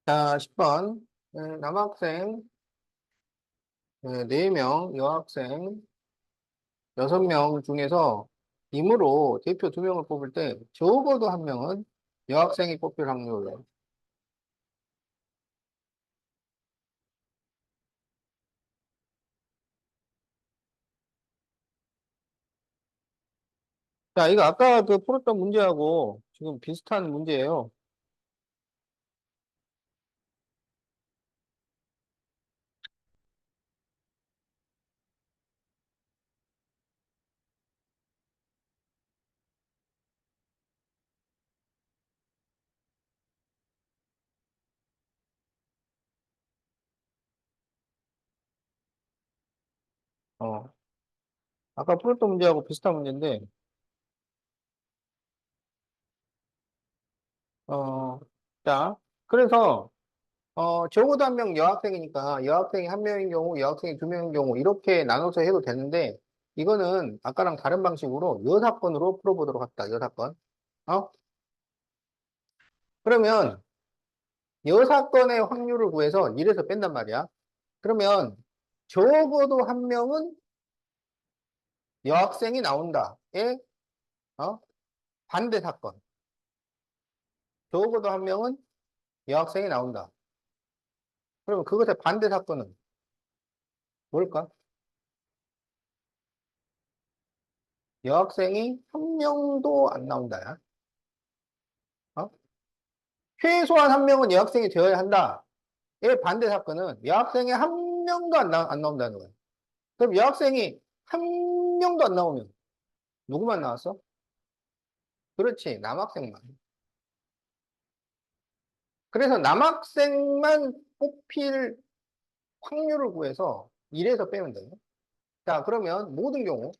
자, 10번. 남학생 4명, 여학생 6명 중에서 임으로 대표 2명을 뽑을 때 적어도 1명은 여학생이 뽑힐 확률. 자, 이거 아까 그 풀었던 문제하고 지금 비슷한 문제예요. 어, 아까 풀었던 문제하고 비슷한 문제인데, 어, 자, 그래서, 적어도 1명 여학생이니까 여학생이 1명인 경우, 여학생이 2명인 경우, 이렇게 나눠서 해도 되는데, 이거는 아까랑 다른 방식으로 여사건으로 풀어보도록 합시다. 여사건. 어? 그러면 여사건의 확률을 구해서 1에서 뺀단 말이야. 그러면 적어도 1명은 여학생이 나온다의 어? 반대 사건. 적어도 1명은 여학생이 나온다. 그러면 그것의 반대 사건은 뭘까? 여학생이 1명도 안 나온다야. 어? 최소한 1명은 여학생이 되어야 한다. 의 반대 사건은 여학생이 1명도 안 나온다는 거야. 그럼 여학생이 1명도 안 나오면 누구만 나왔어? 그렇지, 남학생만. 그래서 남학생만 뽑힐 확률을 구해서 1에서 빼면 돼요. 자, 그러면 모든 경우는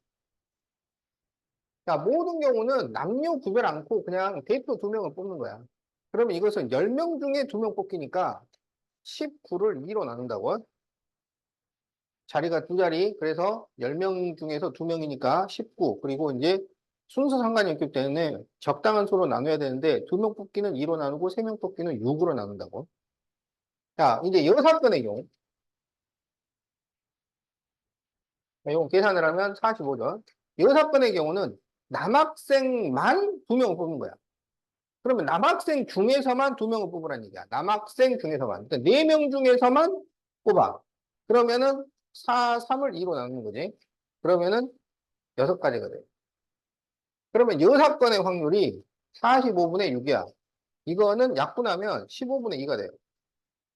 남녀 구별 않고 그냥 대표 2명을 뽑는 거야. 그러면 이것은 10명 중에 2명 뽑기니까 19를 2로 나눈다고. 자리가 2자리. 그래서 10명 중에서 2명이니까 19. 그리고 이제 순서 상관이 없기 때문에 적당한 수로 나눠야 되는데 2명 뽑기는 2로 나누고 3명 뽑기는 6으로 나눈다고. 자, 이제 여사건의 경우. 이거 계산을 하면 45죠. 여사건의 경우는 남학생만 2명을 뽑는 거야. 그러면 남학생 중에서만 2명을 뽑으라는 얘기야. 남학생 중에서만. 그러니까 4명 중에서만 뽑아. 그러면은 3을 2로 나누는 거지. 그러면은 6가지가 돼. 그러면 여사건의 확률이 45분의 6이야. 이거는 약분하면 15분의 2가 돼요.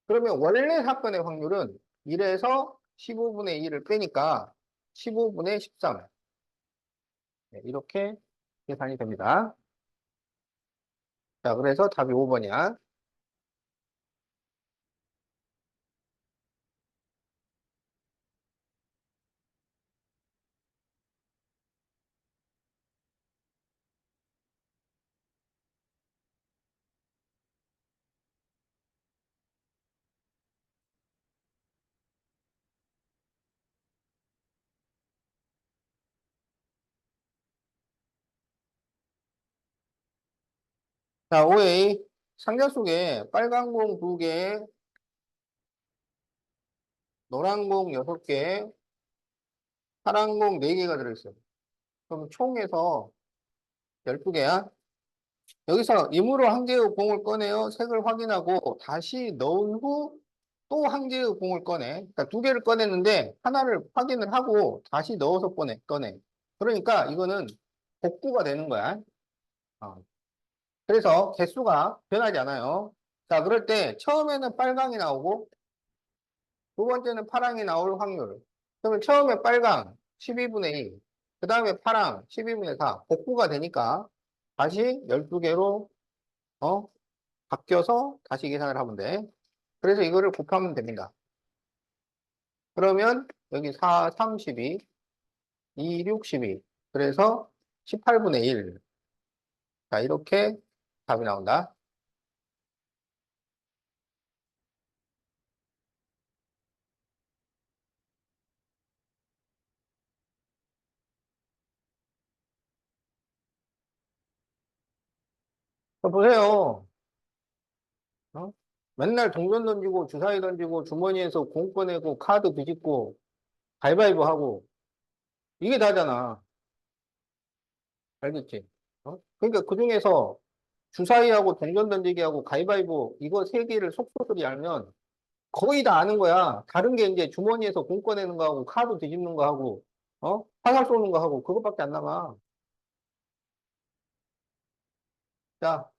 그러면 원래 사건의 확률은 1에서 15분의 2를 빼니까 15분의 13. 네, 이렇게 계산이 됩니다. 자, 그래서 답이 5번이야. 자, 5A. 상자 속에 빨간 공 2개, 노란 공 6개, 파란 공 4개가 들어있어요. 그럼 총에서 12개야. 여기서 임으로 한 개의 공을 꺼내어 색을 확인하고 다시 넣은 후 또 한 개의 공을 꺼내. 그러니까 2개를 꺼냈는데 하나를 확인을 하고 다시 넣어서 꺼내. 그러니까 이거는 복구가 되는 거야. 어. 그래서 개수가 변하지 않아요. 자, 그럴 때 처음에는 빨강이 나오고 두 번째는 파랑이 나올 확률. 그러면 처음에 빨강 12분의 2, 그 다음에 파랑 12분의 4, 복구가 되니까 다시 12개로 바뀌어서 다시 계산을 하면 돼. 그래서 이거를 곱하면 됩니다. 그러면 여기 4, 32, 2, 6, 12. 그래서 18분의 1. 자, 이렇게 답이 나온다. 보세요. 어? 맨날 동전 던지고 주사위 던지고 주머니에서 공 꺼내고 카드 뒤집고 가위바위보 하고 이게 다잖아. 알겠지? 그러니까 그중에서 주사위하고 동전 던지기하고 가위바위보 이거 세 개를 속속들이 알면 거의 다 아는 거야. 다른 게 이제 주머니에서 공 꺼내는 거 하고 카드 뒤집는 거 하고 화살 쏘는 거 하고 그것밖에 안 남아. 자,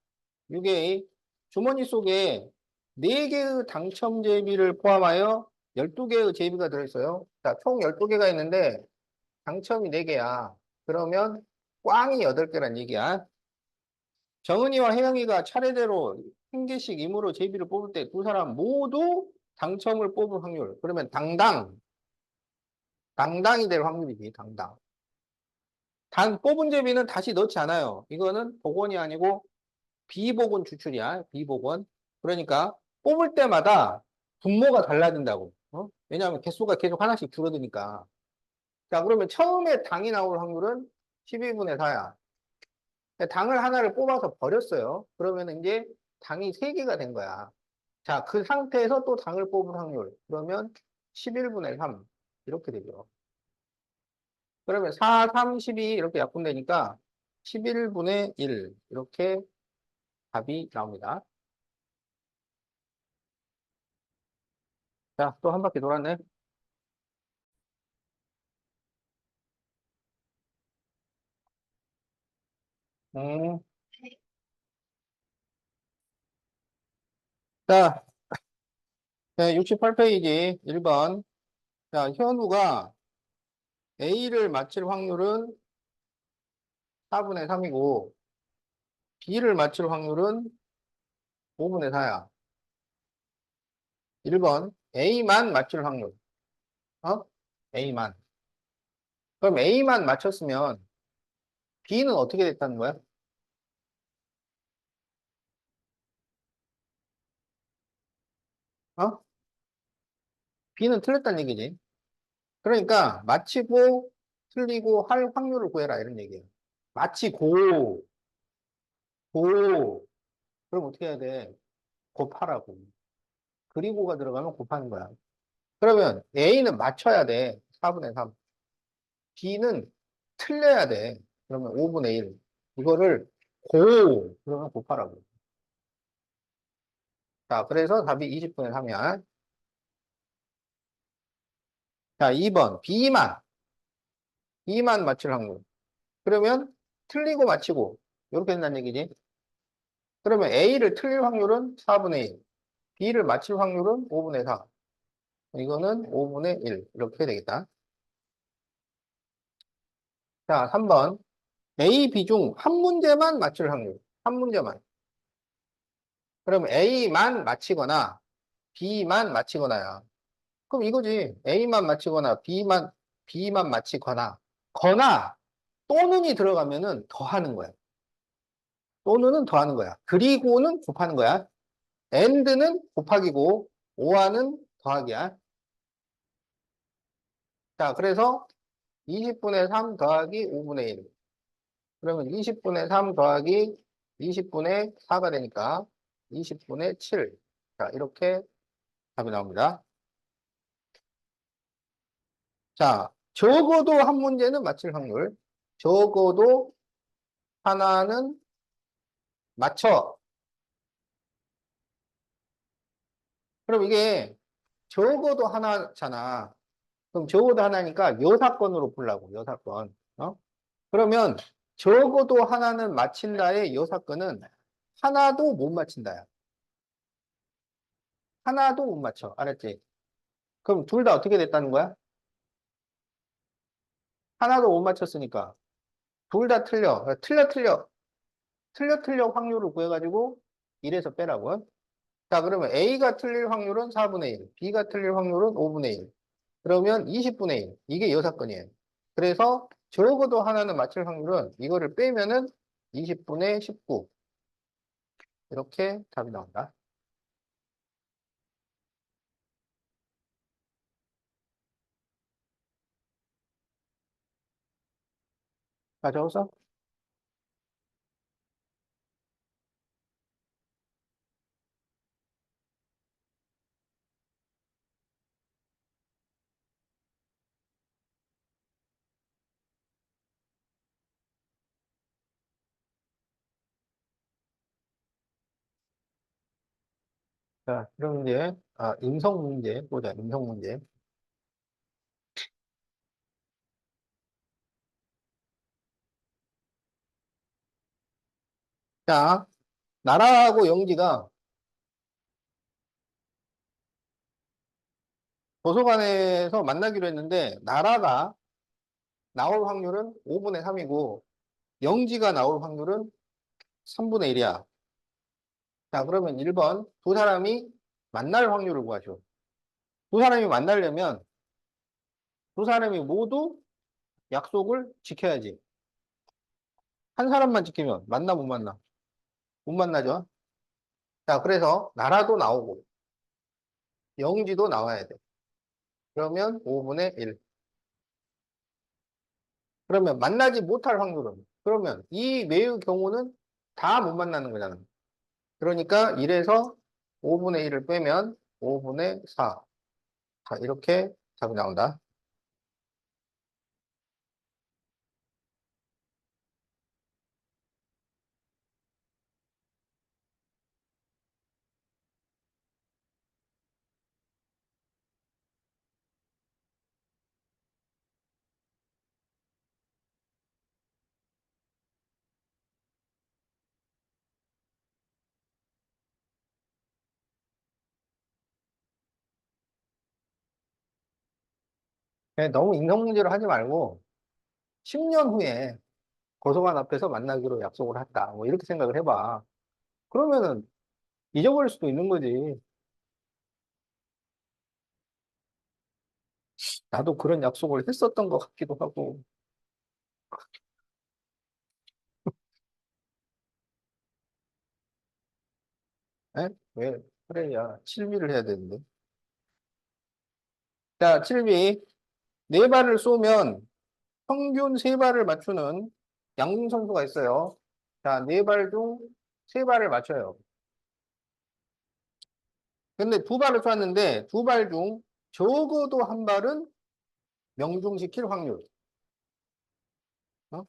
이게 주머니 속에 4개의 당첨 제비를 포함하여 12개의 제비가 들어있어요. 자, 총 12개가 있는데 당첨이 4개야. 그러면 꽝이 8개란 얘기야. 정은이와 혜영이가 차례대로 한 개씩 임으로 제비를 뽑을 때 두 사람 모두 당첨을 뽑을 확률. 그러면 당당이 될 확률이지, 당당. 단 뽑은 제비는 다시 넣지 않아요. 이거는 복원이 아니고 비복원 추출이야, 비복원. 그러니까 뽑을 때마다 분모가 달라진다고. 왜냐하면 개수가 계속 하나씩 줄어드니까. 자, 그러면 처음에 당이 나올 확률은 12분의 4야. 당을 하나를 뽑아서 버렸어요. 그러면 이제 당이 3개가 된 거야. 자, 그 상태에서 또 당을 뽑을 확률. 그러면 11분의 3. 이렇게 되죠. 그러면 4, 3, 12 이렇게 약분되니까 11분의 1. 이렇게 답이 나옵니다. 자, 또 한 바퀴 돌았네. 음, 자, 68페이지 1번. 자, 현우가 A를 맞힐 확률은 4분의 3이고, B를 맞힐 확률은 5분의 4야. 1번. A만 맞출 확률. 어? A만. 그럼 A만 맞췄으면 B는 어떻게 됐다는 거야? 어? B는 틀렸다는 얘기지. 그러니까 맞히고 틀리고 할 확률을 구해라 이런 얘기예요. 맞히고 고 그럼 어떻게 해야 돼? 곱하라고. 그리고가 들어가면 곱하는 거야. 그러면 A는 맞춰야 돼. 4분의 3. B는 틀려야 돼. 그러면 5분의 1. 이거를 그러면 곱하라고. 자, 그래서 답이 20분의 3이야. 자, 2번. B만 맞출 확률. 그러면 틀리고 맞히고. 이렇게 된다는 얘기지. 그러면 A를 틀릴 확률은 4분의 1. B를 맞힐 확률은 5분의 4. 이거는 5분의 1. 이렇게 되겠다. 자, 3번. A, B 중 한 문제만 맞출 확률. 한 문제만. 그럼 A만 맞히거나 B만 맞히거나야. 그럼 이거지. A만 맞히거나 B만 맞히거나. 거나 또는이 들어가면은 더 하는 거야. 또는은 더 하는 거야. 그리고는 곱하는 거야. and는 곱하기고 오와는 더하기야. 자, 그래서 20분의 3 더하기 5분의 1. 그러면 20분의 3 더하기 20분의 4가 되니까 20분의 7. 자, 이렇게 답이 나옵니다. 자, 적어도 한 문제는 맞힐 확률. 적어도 하나는 맞춰. 그럼 이게 적어도 하나잖아. 그럼 적어도 하나니까 여사건으로 풀라고, 여사건. 그러면 적어도 하나는 맞힌다의 여사건은 하나도 못 맞힌다야. 하나도 못 맞춰. 알았지? 그럼 둘 다 어떻게 됐다는 거야? 하나도 못 맞췄으니까 둘 다 틀려. 틀려 확률을 구해가지고 1에서 빼라고. 자, 그러면 A가 틀릴 확률은 4분의 1, B가 틀릴 확률은 5분의 1. 그러면 20분의 1. 이게 여사건이에요. 그래서 적어도 하나는 맞출 확률은 이거를 빼면은 20분의 19. 이렇게 답이 나온다. 자, 적었어? 자, 그럼 이제, 인성 문제 보자, 인성 문제. 자, 나라하고 영지가 도서관에서 만나기로 했는데, 나라가 나올 확률은 5분의 3이고, 영지가 나올 확률은 3분의 1이야. 자, 그러면 1번, 두 사람이 만날 확률을 구하죠. 두 사람이 만나려면, 두 사람이 모두 약속을 지켜야지. 한 사람만 지키면 만나 못 만나? 못 만나죠? 자, 그래서 나라도 나오고, 영지도 나와야 돼. 그러면 5분의 1. 그러면 만나지 못할 확률은? 그러면 이 매의 경우는 다 못 만나는 거잖아. 그러니까 1에서 5분의 1을 빼면 5분의 4. 자, 이렇게 답이 나온다. 그냥 너무 인성문제로 하지 말고 10년 후에 도서관 앞에서 만나기로 약속을 했다. 뭐 이렇게 생각을 해봐. 그러면은 잊어버릴 수도 있는 거지. 나도 그런 약속을 했었던 것 같기도 하고. 에? 왜? 그래, 야, 7비를 해야 되는데. 자, 7비. 네 발을 쏘면 평균 세 발을 맞추는 양궁 선수가 있어요. 자, 네 발 중 세 발을 맞춰요. 근데 두 발을 쐈는데 두 발 중 적어도 한 발은 명중시킬 확률. 어?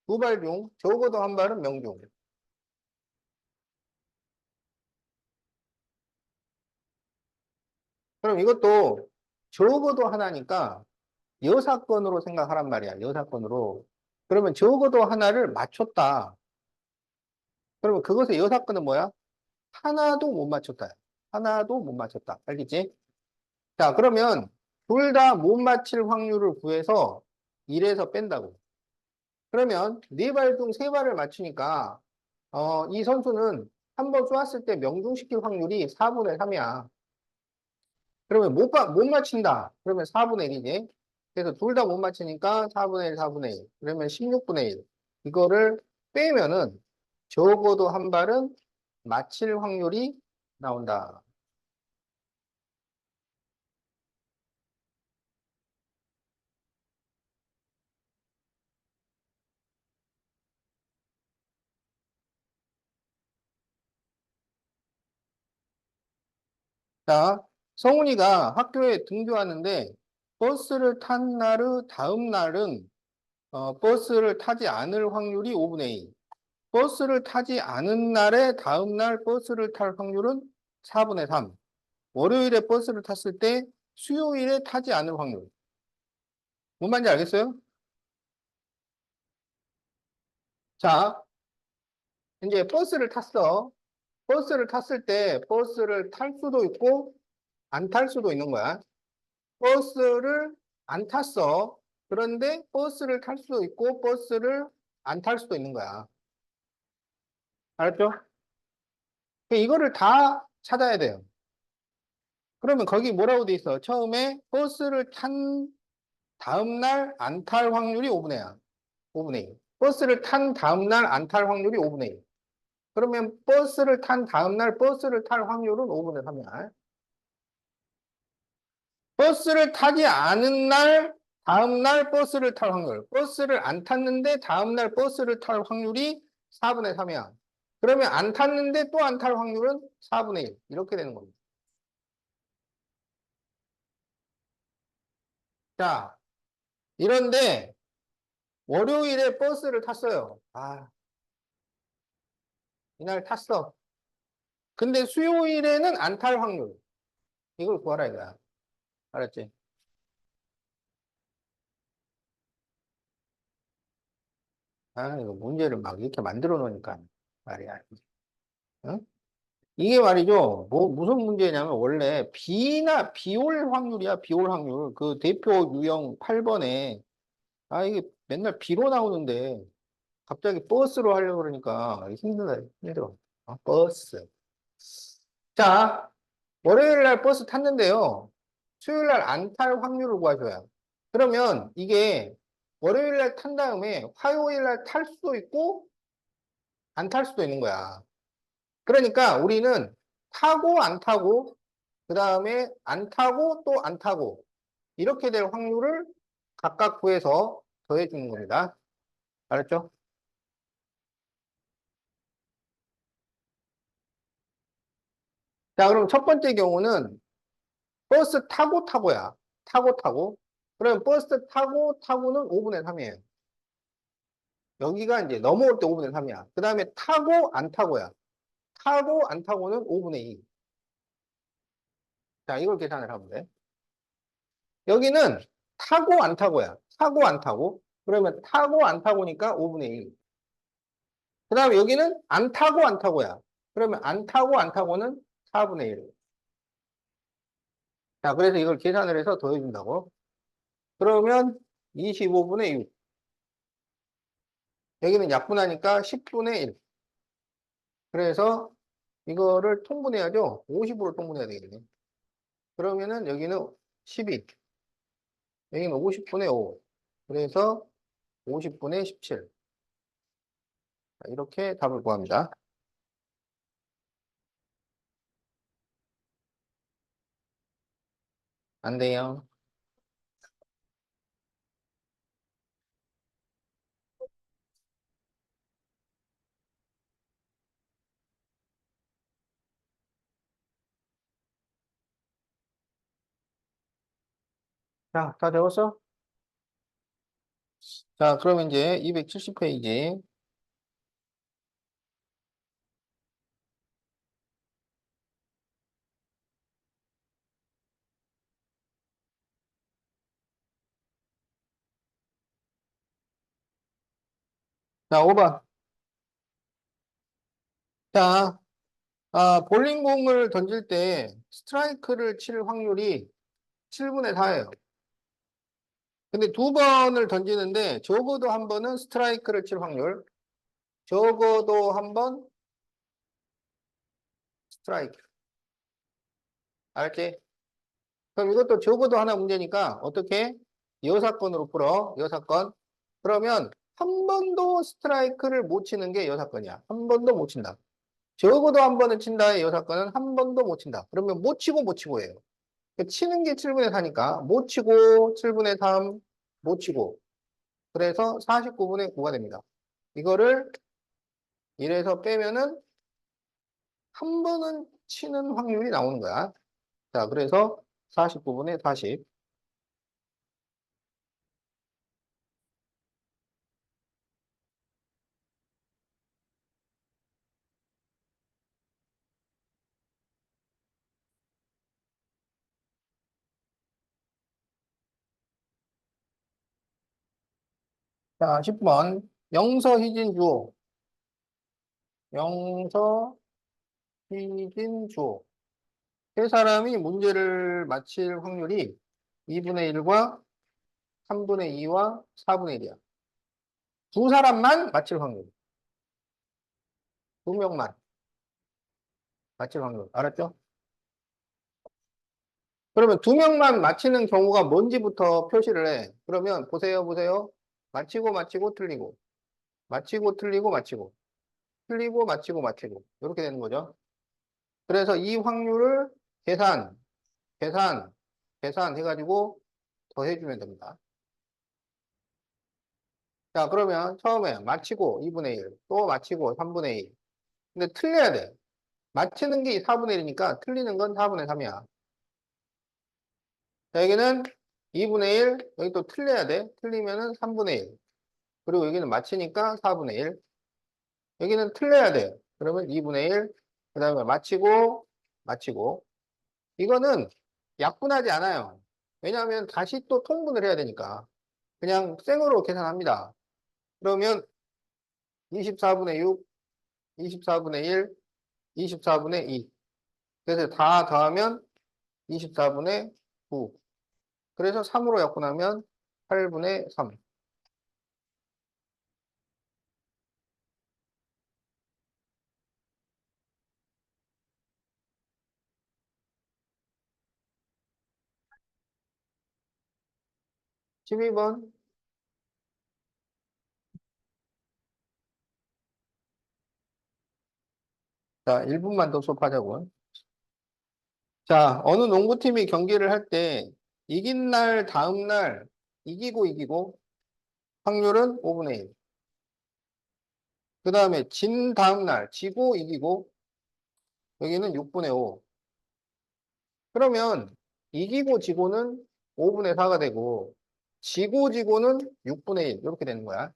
두 발 중 적어도 한 발은 명중. 그럼 이것도 적어도 하나니까 여사건으로 생각하란 말이야. 여사건으로. 그러면 적어도 하나를 맞췄다. 그러면 그것의 여사건은 뭐야? 하나도 못 맞췄다. 하나도 못 맞췄다. 알겠지? 자, 그러면 둘 다 못 맞힐 확률을 구해서 1에서 뺀다고. 그러면 네 발 중 세 발을 맞추니까 이 선수는 한 번 쏘았을 때 명중시킬 확률이 4분의 3이야. 그러면 못 맞힌다. 그러면 4분의 1이지. 그래서 둘 다 못 맞히니까 4분의 1, 4분의 1. 그러면 16분의 1. 이거를 빼면은 적어도 한 발은 맞힐 확률이 나온다. 자, 성훈이가 학교에 등교하는데 버스를 탄 날의 다음 날은 버스를 타지 않을 확률이 5분의 2. 버스를 타지 않은 날에 다음 날 버스를 탈 확률은 4분의 3. 월요일에 버스를 탔을 때 수요일에 타지 않을 확률. 뭔 말인지 알겠어요? 자, 이제 버스를 탔어. 버스를 탔을 때 버스를 탈 수도 있고 안 탈 수도 있는 거야. 버스를 안 탔어. 그런데 버스를 탈 수도 있고 버스를 안 탈 수도 있는 거야. 알았죠? 이거를 다 찾아야 돼요. 그러면 거기 뭐라고 돼 있어? 처음에 버스를 탄 다음 날 안 탈 확률이 5분의 1. 5분의 1. 버스를 탄 다음 날 안 탈 확률이 5분의 1. 그러면 버스를 탄 다음 날 버스를 탈 확률은 5분의 3이야. 버스를 타지 않은 날, 다음 날 버스를 탈 확률. 버스를 안 탔는데 다음 날 버스를 탈 확률이 4분의 3이야. 그러면 안 탔는데 또 안 탈 확률은 4분의 1. 이렇게 되는 겁니다. 자, 이런데 월요일에 버스를 탔어요. 아, 이날 탔어. 근데 수요일에는 안 탈 확률. 이걸 구하라 이거야. 알았지? 아, 이거 문제를 막 이렇게 만들어 놓으니까 말이야. 응? 이게 말이죠. 무슨 문제냐면 원래 비올 확률이야, 비올 확률. 그 대표 유형 8번에, 아, 이게 맨날 비로 나오는데 갑자기 버스로 하려고 그러니까 힘들다, 힘들어. 버스. 자, 월요일 날 버스 탔는데요. 수요일 날 안 탈 확률을 구하셔야. 그러면 이게 월요일 날 탄 다음에 화요일 날 탈 수도 있고 안 탈 수도 있는 거야. 그러니까 우리는 타고 안 타고 그 다음에 안 타고 또 안 타고 이렇게 될 확률을 각각 구해서 더해 주는 겁니다. 알았죠? 자, 그럼 첫 번째 경우는 버스 타고 타고야. 타고 타고. 그럼 버스 타고 타고는 5분의 3이에요. 여기가 이제 넘어올 때 5분의 3이야. 그 다음에 타고 안 타고야. 타고 안 타고는 5분의 2. 자, 이걸 계산을 하면 돼. 여기는 타고 안 타고야. 타고 안 타고. 그러면 타고 안 타고니까 5분의 1. 그 다음에 여기는 안 타고 안 타고야. 그러면 안 타고 안 타고는 4분의 1. 자, 그래서 이걸 계산을 해서 더해준다고. 그러면 25분의 6. 여기는 약분하니까 10분의 1. 그래서 이거를 통분해야죠. 50으로 통분해야 되겠네. 그러면은 여기는 12. 여기는 50분의 5. 그래서 50분의 17. 이렇게 답을 구합니다. 안 돼요. 자, 다 되었어? 자, 그러면 이제 270페이지. 자, 5번. 자, 볼링공을 던질 때 스트라이크를 칠 확률이 7분의 4예요. 근데 두 번을 던지는데 적어도 한 번은 스트라이크를 칠 확률, 적어도 한 번 스트라이크. 알지? 그럼 이것도 적어도 하나 문제니까 어떻게? 여사건으로 풀어. 여사건. 그러면 한 번도 스트라이크를 못 치는 게 여사건이야. 한 번도 못 친다. 적어도 한 번은 친다의 여사건은 한 번도 못 친다. 그러면 못 치고 못 치고예요. 치는 게 7분의 4니까 못 치고 7분의 3, 못 치고. 그래서 49분의 9가 됩니다. 이거를 1에서 빼면은 한 번은 치는 확률이 나오는 거야. 자, 그래서 49분의 40. 자, 10번. 영서, 희진, 주호. 영서, 희진, 주호. 세 사람이 문제를 맞힐 확률이 2분의 1과 3분의 2와 4분의 1이야. 두 사람만 맞힐 확률. 두 명만 맞힐 확률. 알았죠? 그러면 두 명만 맞히는 경우가 뭔지부터 표시를 해. 그러면 보세요, 보세요. 맞히고, 맞히고, 틀리고. 맞히고, 틀리고, 맞히고. 틀리고, 맞히고, 맞히고. 이렇게 되는 거죠. 그래서 이 확률을 계산, 계산, 계산 해가지고 더해주면 됩니다. 자, 그러면 처음에 맞히고 2분의 1, 또 맞히고 3분의 2. 근데 틀려야 돼. 맞히는 게 4분의 1이니까 틀리는 건 4분의 3이야. 자, 여기는 2분의 1, 여기 또 틀려야 돼. 틀리면은 3분의 1. 그리고 여기는 맞히니까 4분의 1. 여기는 틀려야 돼. 그러면 2분의 1. 그 다음에 맞히고, 맞히고. 이거는 약분하지 않아요. 왜냐하면 다시 또 통분을 해야 되니까. 그냥 생으로 계산합니다. 그러면 24분의 6, 24분의 1, 24분의 2. 그래서 다 더하면 24분의 9. 그래서 3으로 약분하면 8분의 3. 12번. 자, 1분만 더 수업하자고. 자, 어느 농구팀이 경기를 할 때 이긴 날, 다음 날 이기고 확률은 5분의 1. 그 다음에 진 다음 날 지고 이기고 여기는 6분의 5. 그러면 이기고 지고는 5분의 4가 되고 지고는 6분의 1 이렇게 되는 거야.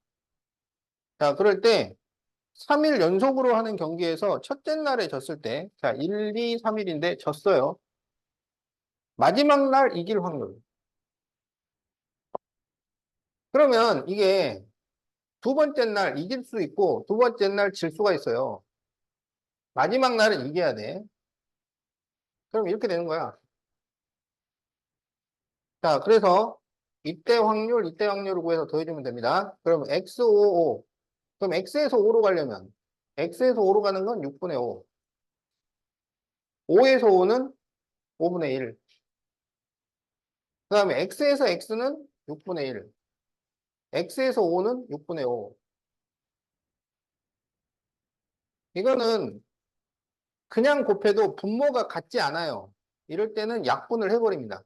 자, 그럴 때 3일 연속으로 하는 경기에서 첫째 날에 졌을 때, 자, 1, 2, 3일인데 졌어요. 마지막 날 이길 확률. 그러면 이게 두 번째 날 이길 수 있고 두 번째 날 질 수가 있어요. 마지막 날은 이겨야 돼. 그럼 이렇게 되는 거야. 자, 그래서 이때 확률을 구해서 더해주면 됩니다. 그럼 X55. 그럼 X에서 5로 가려면 X에서 5로 가는 건 6분의 5. 5에서 5는 5분의 1. 그 다음에 X에서 X는 6분의 1. X에서 5는 6분의 5. 이거는 그냥 곱해도 분모가 같지 않아요. 이럴 때는 약분을 해버립니다.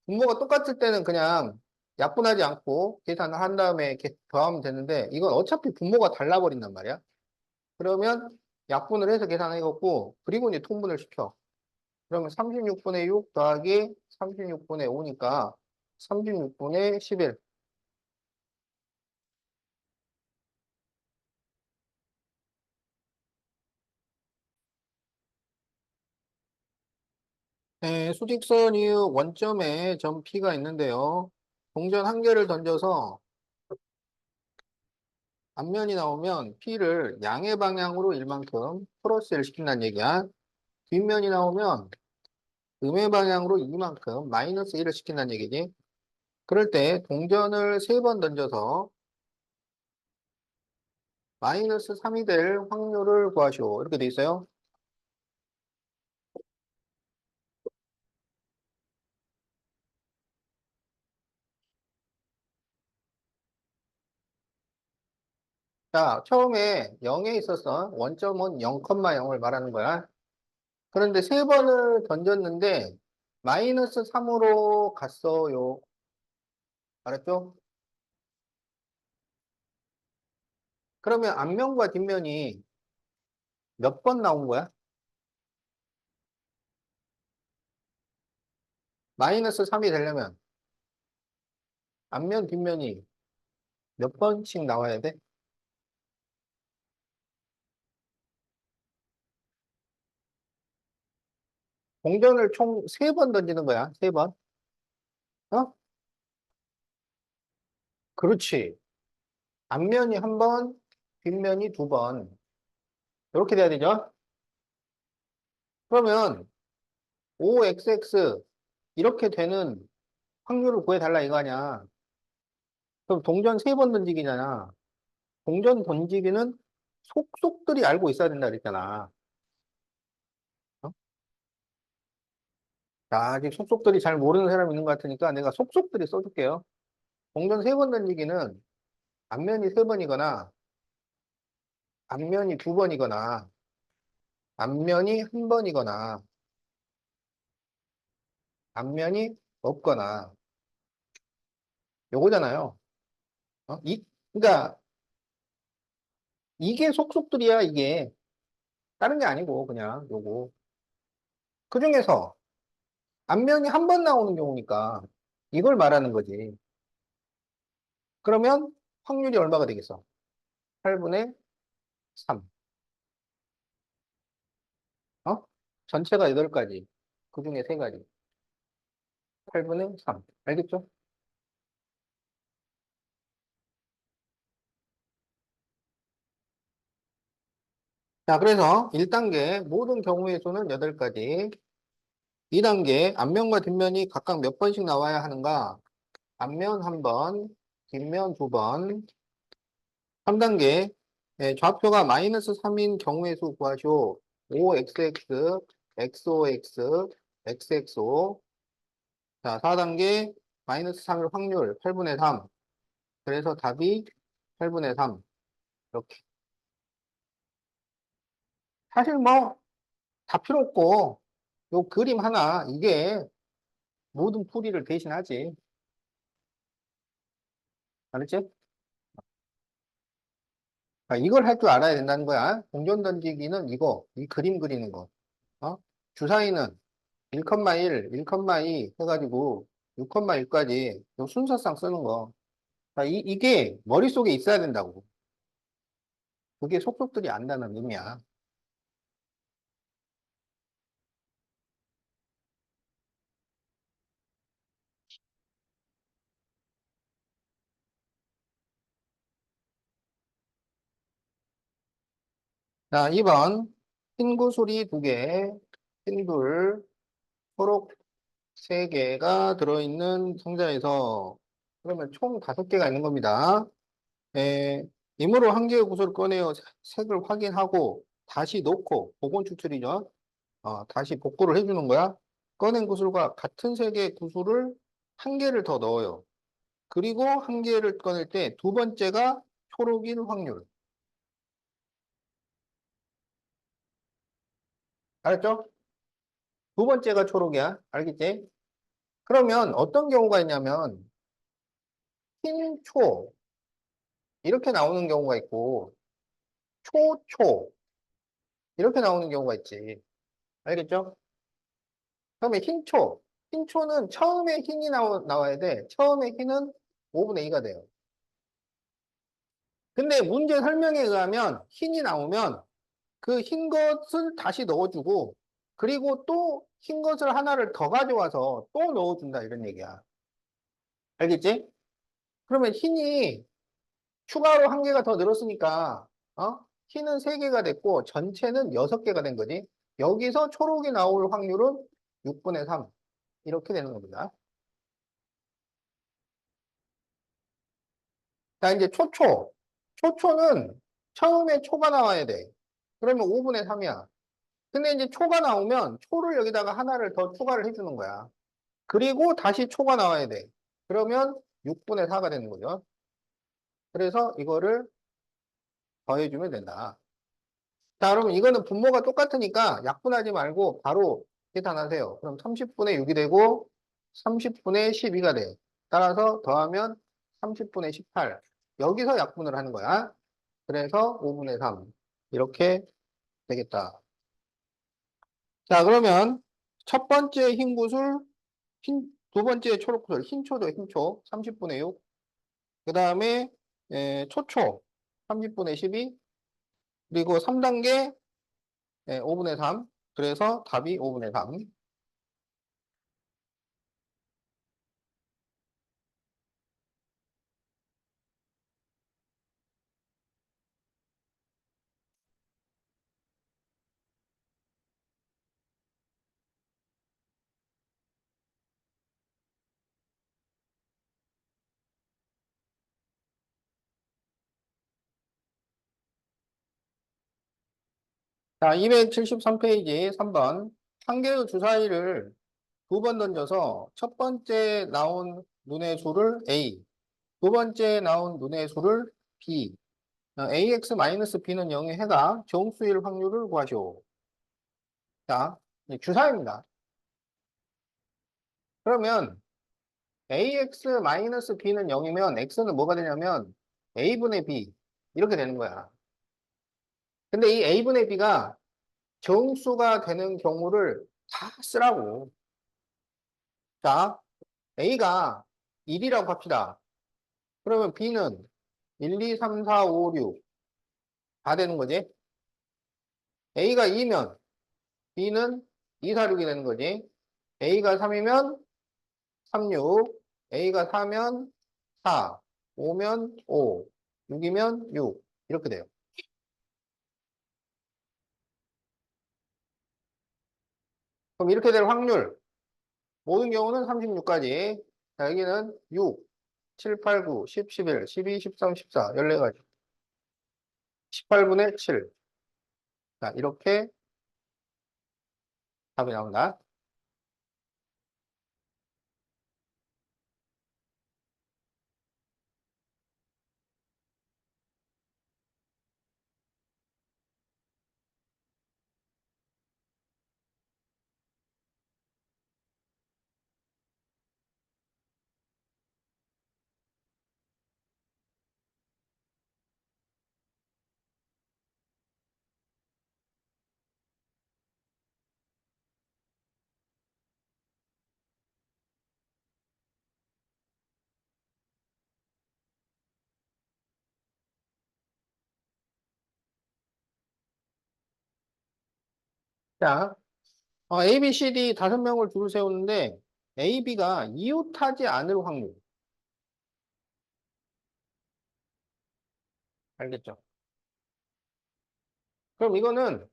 분모가 똑같을 때는 그냥 약분하지 않고 계산을 한 다음에 이렇게 더하면 되는데 이건 어차피 분모가 달라버린단 말이야. 그러면 약분을 해서 계산해갖고 그리고 이제 통분을 시켜. 그러면 36분의 6 더하기 36분의 5니까 36분의 11. 네, 수직선 이후 원점에 점 P가 있는데요. 동전 한 개를 던져서 앞면이 나오면 P를 양의 방향으로 일만큼 플러스를 시킨다는 얘기야. 뒷면이 나오면 음의 방향으로 이만큼 마이너스 1을 시킨다는 얘기지. 그럴 때 동전을 세 번 던져서 마이너스 3이 될 확률을 구하시오. 이렇게 돼 있어요. 자, 처음에 0에 있었어. 원점은 0,0을 말하는 거야. 그런데 세 번을 던졌는데 마이너스 3으로 갔어요. 알았죠? 그러면 앞면과 뒷면이 몇 번 나온 거야? 마이너스 3이 되려면 앞면, 뒷면이 몇 번씩 나와야 돼? 공전을 총 세 번 던지는 거야. 세 번. 어? 그렇지. 앞면이 한 번, 뒷면이 두 번. 이렇게 돼야 되죠? 그러면 OXX 이렇게 되는 확률을 구해달라 이거 아니야. 그럼 동전 세 번 던지기잖아. 동전 던지기는 속속들이 알고 있어야 된다 그랬잖아. 어? 자, 아직 속속들이 잘 모르는 사람 있는 것 같으니까 내가 속속들이 써줄게요. 동전 세 번 던지기는 앞면이 세 번이거나 앞면이 두 번이거나 앞면이 한 번이거나 앞면이 없거나 요거잖아요. 그러니까 이게 속속들이야 이게 다른 게 아니고 그냥 요거. 그중에서 앞면이 한 번 나오는 경우니까 이걸 말하는 거지. 그러면 확률이 얼마가 되겠어? 8분의 3. 어? 전체가 8가지. 그중에 3가지. 8분의 3. 알겠죠? 자, 그래서 1단계 모든 경우의 수는 8가지. 2단계 앞면과 뒷면이 각각 몇 번씩 나와야 하는가? 앞면 한 번, 뒷면 두 번. 3단계 좌표가 마이너스 3인 경우의 수 구하시오. OXX, XOX, XXO. 자, 4단계 마이너스 3일 확률 8분의 3. 그래서 답이 8분의 3. 이렇게. 사실 뭐 다 필요 없고 요 그림 하나 이게 모든 풀이를 대신하지. 알았지? 아, 이걸 할 줄 알아야 된다는 거야. 공전 던지기는 이거, 이 그림 그리는 거. 어? 주사위는 1,1, 1,2 해가지고 6,1까지 요 순서상 쓰는 거. 아, 이게 머릿속에 있어야 된다고. 그게 속속들이 안다는 의미야. 자, 2번. 흰 구슬이 2개, 흰불, 초록 3개가 들어있는 상자에서 그러면 총 5개가 있는 겁니다. 에, 임으로 한 개의 구슬을 꺼내어 색을 확인하고 다시 놓고 복원 추출이죠. 다시 복구를 해주는 거야. 꺼낸 구슬과 같은 색의 구슬을 한 개를 더 넣어요. 그리고 한 개를 꺼낼 때 두 번째가 초록일 확률. 알았죠? 두 번째가 초록이야. 알겠지? 그러면 어떤 경우가 있냐면 흰 초 이렇게 나오는 경우가 있고 초초 이렇게 나오는 경우가 있지. 알겠죠? 그러면 흰초는 처음에 흰이 나와야 돼. 처음에 흰은 5분의 2가 돼요. 근데 문제 설명에 의하면 흰이 나오면 그 흰 것을 다시 넣어주고 그리고 또 흰 것을 하나를 더 가져와서 또 넣어준다 이런 얘기야. 알겠지? 그러면 흰이 추가로 한 개가 더 늘었으니까 흰은 3개가 됐고 전체는 6개가 된 거지. 여기서 초록이 나올 확률은 6분의 3 이렇게 되는 겁니다. 자, 이제 초초는 처음에 초가 나와야 돼. 그러면 5분의 3이야. 근데 이제 초가 나오면 초를 여기다가 하나를 더 추가를 해주는 거야. 그리고 다시 초가 나와야 돼. 그러면 6분의 4가 되는 거죠. 그래서 이거를 더해주면 된다. 자, 그러면 이거는 분모가 똑같으니까 약분하지 말고 바로 계산하세요. 그럼 30분의 6이 되고 30분의 12가 돼. 따라서 더하면 30분의 18. 여기서 약분을 하는 거야. 그래서 5분의 3. 이렇게 되겠다. 자, 그러면 첫 번째 흰 구슬, 두 번째 초록 구슬, 흰초죠, 흰초. 30분의 6. 그 다음에 초초, 30분의 12. 그리고 3단계 5분의 3. 그래서 답이 5분의 3. 자, 273페이지 3번. 한 개의 주사위를 두 번 던져서 첫 번째 나온 눈의 수를 A, 두 번째 나온 눈의 수를 B, AX-B는 0의 해가 정수일 확률을 구하시오. 자, 이제 주사위입니다. 그러면 AX-B는 0이면 X는 뭐가 되냐면 A분의 B 이렇게 되는 거야. 근데 이 A분의 B가 정수가 되는 경우를 다 쓰라고. 자, A가 1이라고 합시다. 그러면 B는 1, 2, 3, 4, 5, 6 다 되는 거지. A가 2면 B는 2, 4, 6이 되는 거지. A가 3이면 3, 6, A가 4면 4, 5면 5, 6이면 6 이렇게 돼요. 그럼 이렇게 될 확률 모든 경우는 36까지. 자, 여기는 6, 7, 8, 9, 10, 11, 12, 13, 14, 14가지. 18분의 7. 자, 이렇게 답이 나온다. 자, A, B, C, D 5명을 줄 세우는데 A, B가 이웃하지 않을 확률. 알겠죠? 그럼 이거는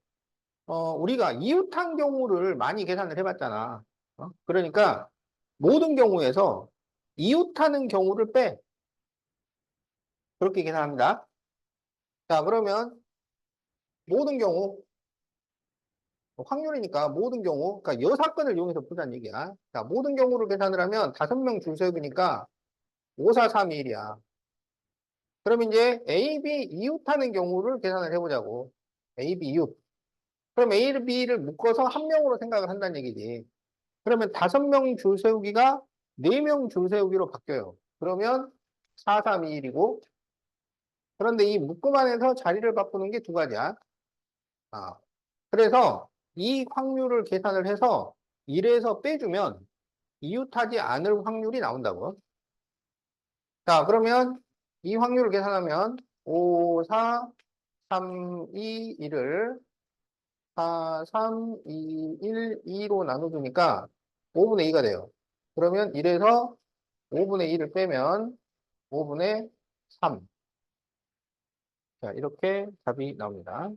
우리가 이웃한 경우를 많이 계산을 해봤잖아. 그러니까 모든 경우에서 이웃하는 경우를 빼. 그렇게 계산합니다. 자, 그러면 모든 경우, 확률이니까 모든 경우, 그러니까 여사건을 이용해서 보자는 얘기야. 자, 모든 경우를 계산을 하면 5명 줄 세우니까 5, 4, 3, 2, 1이야. 그럼 이제 A, B 이웃하는 경우를 계산을 해보자고. A, B 이웃. 그럼 A, B를 묶어서 한 명으로 생각을 한다는 얘기지. 그러면 5명 줄 세우기가 4명 줄 세우기로 바뀌어요. 그러면 4, 3, 2, 1이고. 그런데 이 묶음 안에서 자리를 바꾸는 게 두 가지야. 아, 그래서 이 확률을 계산을 해서 1에서 빼주면 이웃하지 않을 확률이 나온다고. 자, 그러면 이 확률을 계산하면 5, 4, 3, 2, 1을 4, 3, 2, 1, 2로 나눠주니까 5분의 2가 돼요. 그러면 1에서 5분의 2를 빼면 5분의 3. 자, 이렇게 답이 나옵니다.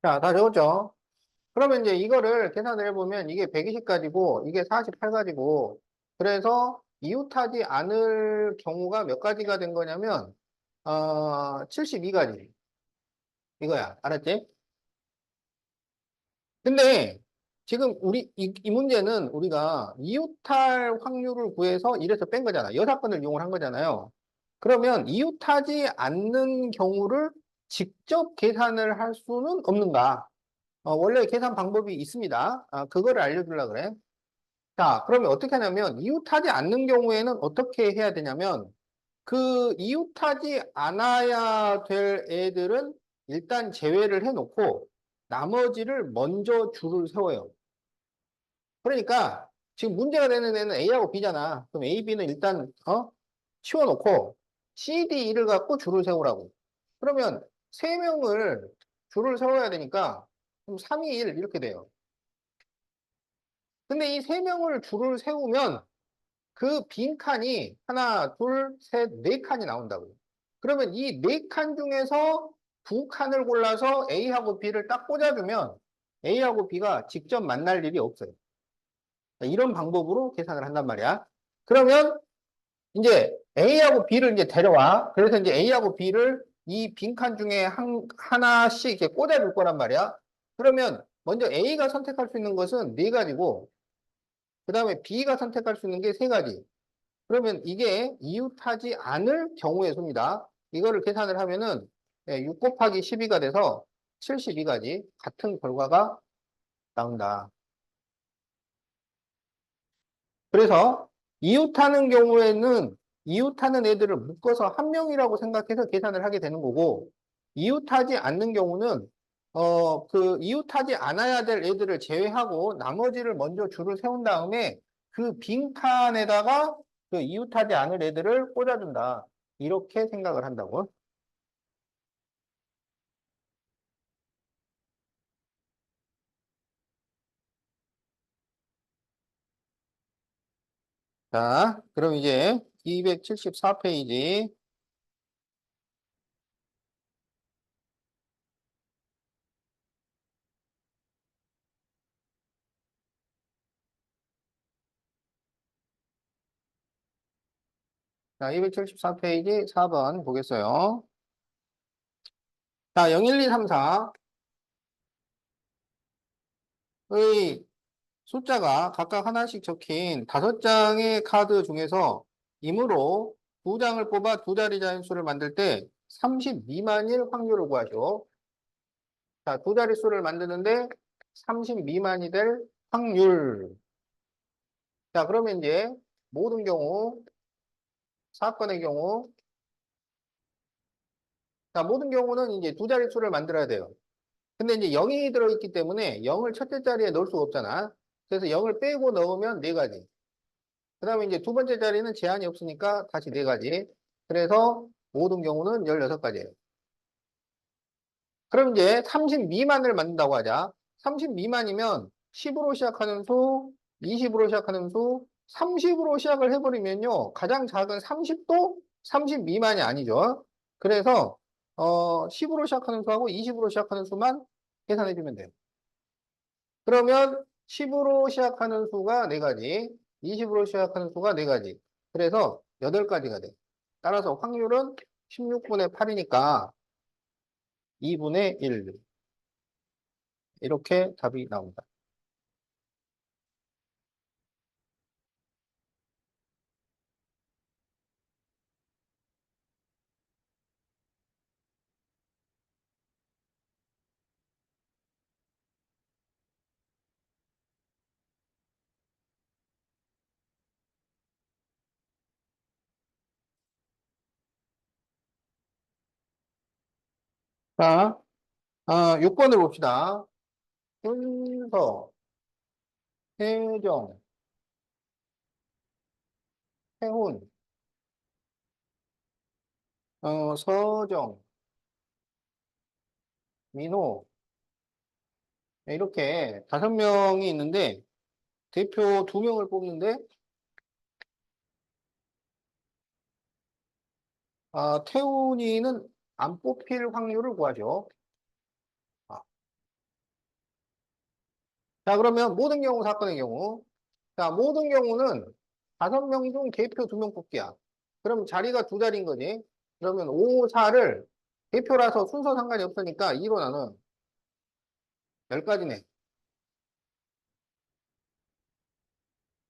자, 다 적었죠? 그러면 이제 이거를 계산을 해보면 이게 120가지고 이게 48가지고 그래서 이웃하지 않을 경우가 몇 가지가 된 거냐면 72가지 이거야. 알았지? 근데 지금 이 문제는 우리가 이웃할 확률을 구해서 이래서 뺀 거잖아. 여사건을 이용을 한 거잖아요. 그러면 이웃하지 않는 경우를 직접 계산을 할 수는 없는가? 원래 계산 방법이 있습니다. 그거를 알려주려고 그래. 자, 그러면 어떻게 하냐면, 이웃하지 않는 경우에는 어떻게 해야 되냐면, 그 이웃하지 않아야 될 애들은 일단 제외를 해놓고, 나머지를 먼저 줄을 세워요. 그러니까, 지금 문제가 되는 애는 A하고 B잖아. 그럼 A, B는 일단, 치워놓고, CDE를 갖고 줄을 세우라고. 그러면 3명을 줄을 세워야 되니까 그럼 3, 2, 1 이렇게 돼요. 근데 이 3명을 줄을 세우면 그 빈 칸이 하나, 둘, 셋, 네 칸이 나온다고요. 그러면 이 네 칸 중에서 두 칸을 골라서 A하고 B를 딱 꽂아주면 A하고 B가 직접 만날 일이 없어요. 이런 방법으로 계산을 한단 말이야. 그러면 이제 A하고 B를 이제 데려와. 그래서 이제 A하고 B를 이 빈칸 중에 하나씩 이렇게 꽂아줄 거란 말이야. 그러면 먼저 A가 선택할 수 있는 것은 네 가지고, 그 다음에 B가 선택할 수 있는 게 세 가지. 그러면 이게 이웃하지 않을 경우의 수입니다. 이거를 계산을 하면은 6 곱하기 12가 돼서 72가지 같은 결과가 나온다. 그래서 이웃하는 경우에는 이웃하는 애들을 묶어서 한 명이라고 생각해서 계산을 하게 되는 거고, 이웃하지 않는 경우는 그 이웃하지 않아야 될 애들을 제외하고 나머지를 먼저 줄을 세운 다음에 그 빈칸에다가 그 이웃하지 않을 애들을 꽂아준다. 이렇게 생각을 한다고. 자, 그럼 이제 274페이지. 자, 274페이지 4번 보겠어요. 자, 0, 1, 2, 3, 4. 의 숫자가 각각 하나씩 적힌 5장의 카드 중에서 임으로 2장을 뽑아 두 자리 자연수를 만들 때 30 미만일 확률을 구하시오. 자, 두 자릿수를 만드는데 30 미만이 될 확률. 자, 그러면 이제 모든 경우, 사건의 경우, 자, 모든 경우는 이제 두 자릿수를 만들어야 돼요. 근데 이제 0이 들어있기 때문에 0을 첫째 자리에 넣을 수가 없잖아. 그래서 0을 빼고 넣으면 네 가지. 그 다음에 이제 두 번째 자리는 제한이 없으니까 다시 네 가지. 그래서 모든 경우는 16가지예요. 그럼 이제 30 미만을 만든다고 하자. 30 미만이면 10으로 시작하는 수, 20으로 시작하는 수, 30으로 시작을 해버리면요. 가장 작은 30도 30 미만이 아니죠. 그래서 10으로 시작하는 수하고 20으로 시작하는 수만 계산해주면 돼요. 그러면 10으로 시작하는 수가 네가지 20으로 시작하는 수가 네가지 그래서 8가지가 돼. 따라서 확률은 16분의 8이니까 2분의 1. 이렇게 답이 나온다. 자, 6번을 봅시다. 순서, 세정, 해훈, 서정, 민호. 이렇게 5명이 있는데 대표 2명을 뽑는데 태훈이는 안 뽑힐 확률을 구하죠. 아, 자, 그러면 모든 경우 사건의 경우. 자, 모든 경우는 5명 중 대표 2명 뽑기야. 그럼 자리가 두 자리인 거지. 그러면 5, 4를 대표라서 순서 상관이 없으니까 2로 나눠. 10가지네.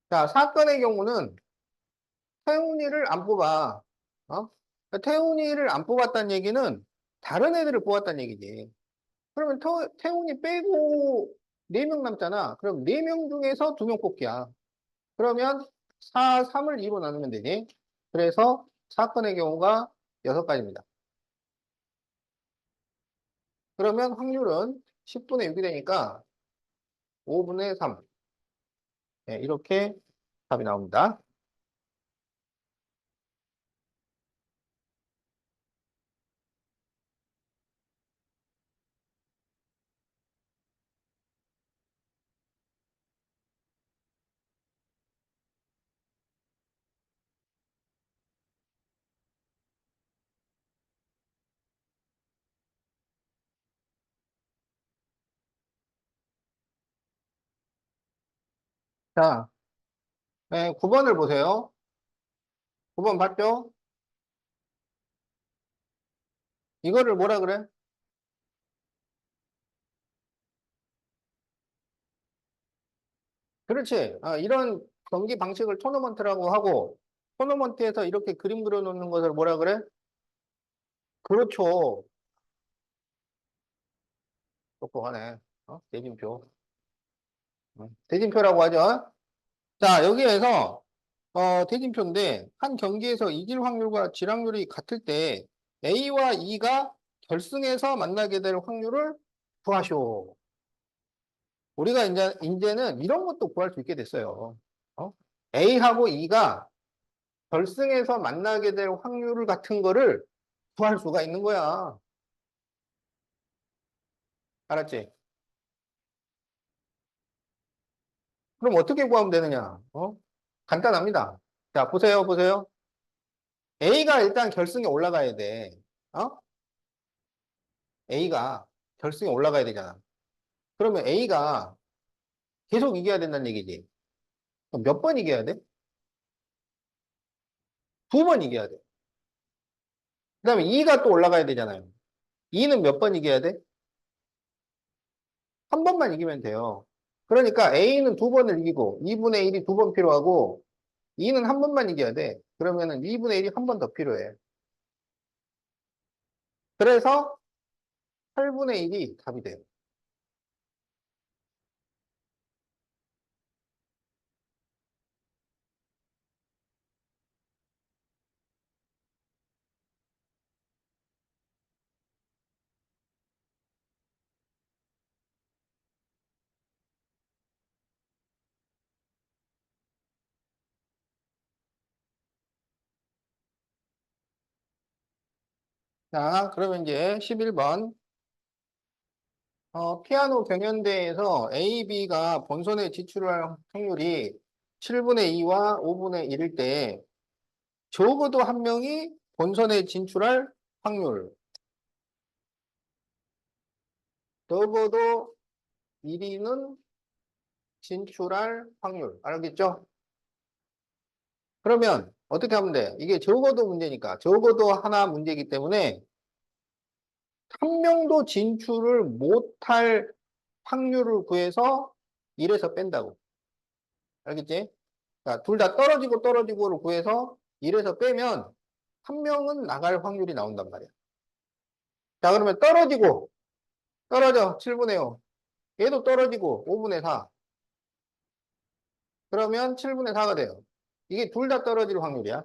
자, 사건의 경우는 태훈이를 안 뽑아. 어? 태훈이를 안 뽑았다는 얘기는 다른 애들을 뽑았다는 얘기지. 그러면 태훈이 빼고 4명 남잖아. 그럼 4명 중에서 2명 뽑기야. 그러면 4, 3을 2로 나누면 되지. 그래서 사건의 경우가 6가지입니다. 그러면 확률은 10분의 6이 되니까 5분의 3. 네, 이렇게 답이 나옵니다. 자, 네, 9번을 보세요. 9번 봤죠? 이거를 뭐라 그래? 그렇지. 이런 경기 방식을 토너먼트라고 하고, 토너먼트에서 이렇게 그림 그려놓는 것을 뭐라 그래? 그렇죠. 똑똑하네. 대진표. 대진표라고 하죠. 자, 여기에서, 대진표인데, 한 경기에서 이길 확률과 질 확률이 같을 때, A와 E가 결승에서 만나게 될 확률을 구하시오. 우리가 이제는 이런 것도 구할 수 있게 됐어요. 어? A하고 E가 결승에서 만나게 될 확률 같은 거를 구할 수가 있는 거야. 알았지? 그럼 어떻게 구하면 되느냐? 간단합니다. 자, 보세요, 보세요. A가 일단 결승에 올라가야 돼. 어? A가 결승에 올라가야 되잖아. 그러면 A가 계속 이겨야 된다는 얘기지. 그럼 몇 번 이겨야 돼? 2번 이겨야 돼. 그 다음에 E가 또 올라가야 되잖아요. E는 몇 번 이겨야 돼? 한 번만 이기면 돼요. 그러니까 A는 2번을 이기고 2분의 1이 2번 필요하고 E는 한 번만 이겨야 돼. 그러면은 2분의 1이 한 번 더 필요해. 그래서 8분의 1이 답이 돼요. 자, 그러면 이제 11번. 피아노 경연대회에서 A, B가 본선에 진출할 확률이 7분의 2와 5분의 1일 때 적어도 한 명이 본선에 진출할 확률. 적어도 1위는 진출할 확률. 알겠죠? 그러면 어떻게 하면 돼? 이게 적어도 문제니까. 적어도 하나 문제이기 때문에 한 명도 진출을 못할 확률을 구해서 1에서 뺀다고. 알겠지? 자, 둘 다 떨어지고 떨어지고를 구해서 1에서 빼면 한 명은 나갈 확률이 나온단 말이야. 자, 그러면 떨어져. 7분의 5. 얘도 떨어지고 5분의 4. 그러면 7분의 4가 돼요. 이게 둘 다 떨어질 확률이야.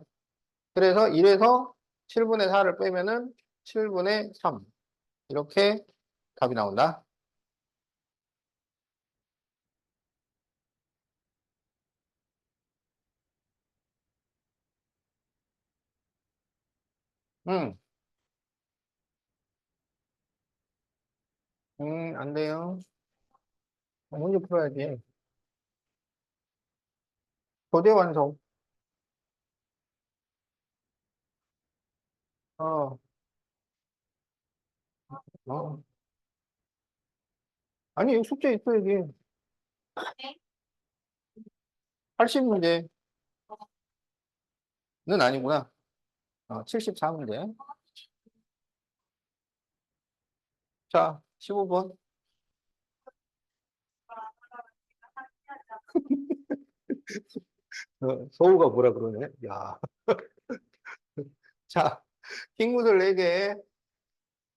그래서 1에서 7분의 4를 빼면은 7분의 3. 이렇게 답이 나온다. 응, 안 돼요. 문제 풀어야지. 교대 완성. 어, 어. 아니, 여기 숙제 있어, 여기. 80문제는 아니구나. 74문제. 자, 15번. 서우가 뭐라 그러네. 야. 자, 흰 구슬 4개,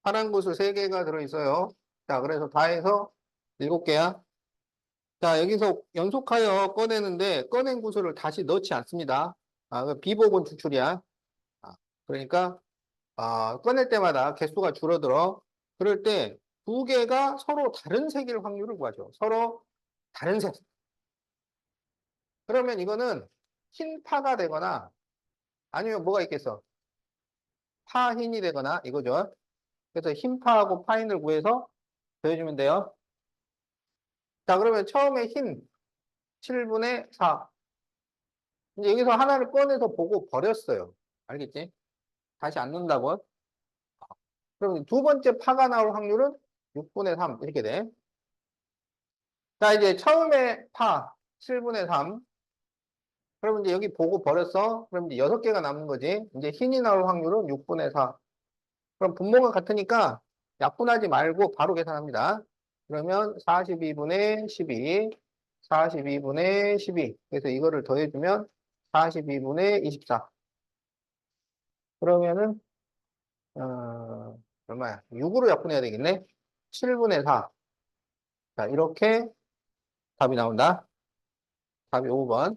파란 구슬 3개가 들어있어요. 자, 그래서 다 해서 7개야. 자, 여기서 연속하여 꺼내는데, 꺼낸 구슬을 다시 넣지 않습니다. 그 비복원 추출이야. 아, 그러니까, 꺼낼 때마다 개수가 줄어들어. 그럴 때, 2개가 서로 다른 색일 확률을 구하죠. 서로 다른 색. 그러면 이거는 흰 파가 되거나, 아니면 뭐가 있겠어? 파흰이 되거나, 이거죠. 그래서 흰파하고 파인을 구해서 더해주면 돼요. 자, 그러면 처음에 흰 7분의 4. 이제 여기서 하나를 꺼내서 보고 버렸어요. 알겠지? 다시 안 넣는다고. 그럼 두 번째 파가 나올 확률은 6분의 3. 이렇게 돼. 자, 이제 처음에 파. 7분의 3. 그러면 이제 여기 보고 버렸어. 그럼 이제 6개가 남는 거지. 이제 흰이 나올 확률은 6분의 4. 그럼 분모가 같으니까 약분하지 말고 바로 계산합니다. 그러면 42분의 12, 42분의 12. 그래서 이거를 더해주면 42분의 24. 그러면은 얼마야? 6으로 약분해야 되겠네. 7분의 4. 자, 이렇게 답이 나온다. 답이 5번.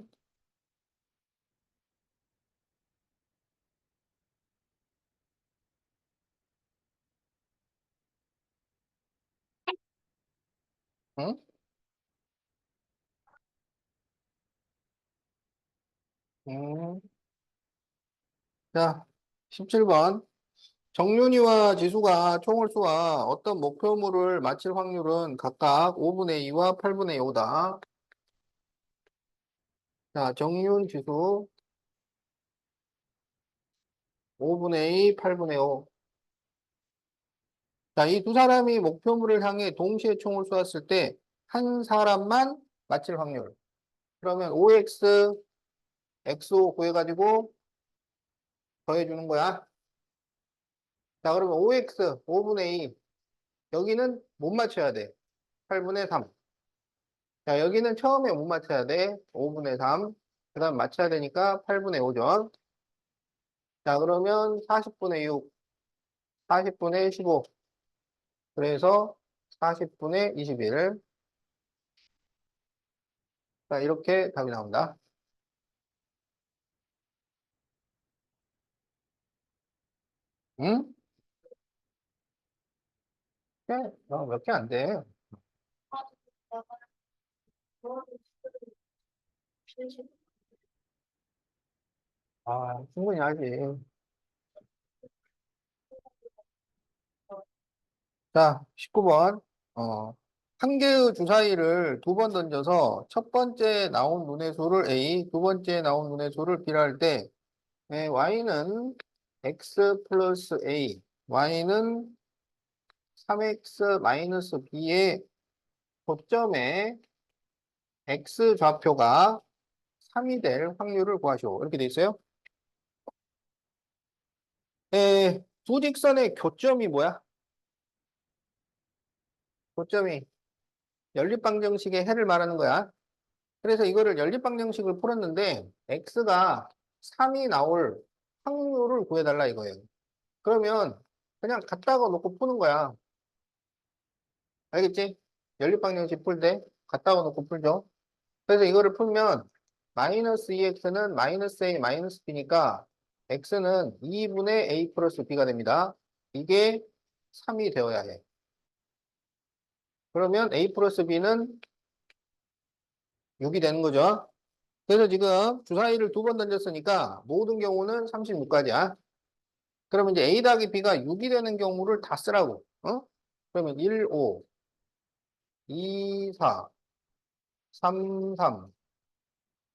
응? 음. 자, 17번. 정윤이와 지수가 총을 쏘아 어떤 목표물을 맞힐 확률은 각각 5분의 2와 8분의 5다. 자, 정윤, 지수 5분의 2, 8분의 5. 자, 이 두 사람이 목표물을 향해 동시에 총을 쏘았을 때 한 사람만 맞힐 확률. 그러면 OX, XO 구해가지고 더해주는 거야. 자, 그러면 OX 5분의 2. 여기는 못 맞춰야 돼. 8분의 3. 자, 여기는 처음에 못 맞춰야 돼. 5분의 3. 그 다음 맞춰야 되니까 8분의 5죠. 자, 그러면 40분의 6, 40분의 15. 그래서 40분의 21. 자, 이렇게 답이 나온다. 응? 몇 개 안 돼. 아, 충분히 하지. 자, 19번. 한 개의 주사위를 두 번 던져서 첫 번째 나온 눈의 수를 A, 두 번째 나온 눈의 수를 B라 할 때, Y는 X 플러스 A, Y는 3X 마이너스 B의 고점에 X 좌표가 3이 될 확률을 구하시오. 이렇게 돼 있어요. 두 직선의 교점이 뭐야? 교점이 연립방정식의 해를 말하는 거야. 그래서 이거를 연립방정식을 풀었는데 x가 3이 나올 확률을 구해달라 이거예요. 그러면 그냥 갖다가 놓고 푸는 거야. 알겠지? 연립방정식 풀 때 갖다가 놓고 풀죠. 그래서 이거를 풀면 마이너스 2x는 마이너스 a 마이너스 b니까 x는 2분의 a 플러스 b가 됩니다. 이게 3이 되어야 해. 그러면 a 플러스 b는 6이 되는 거죠. 그래서 지금 주사위를 두 번 던졌으니까 모든 경우는 36까지야. 그러면 이제 A 더하기 B가 6이 되는 경우를 다 쓰라고. 어? 그러면 1, 5, 2, 4, 3, 3,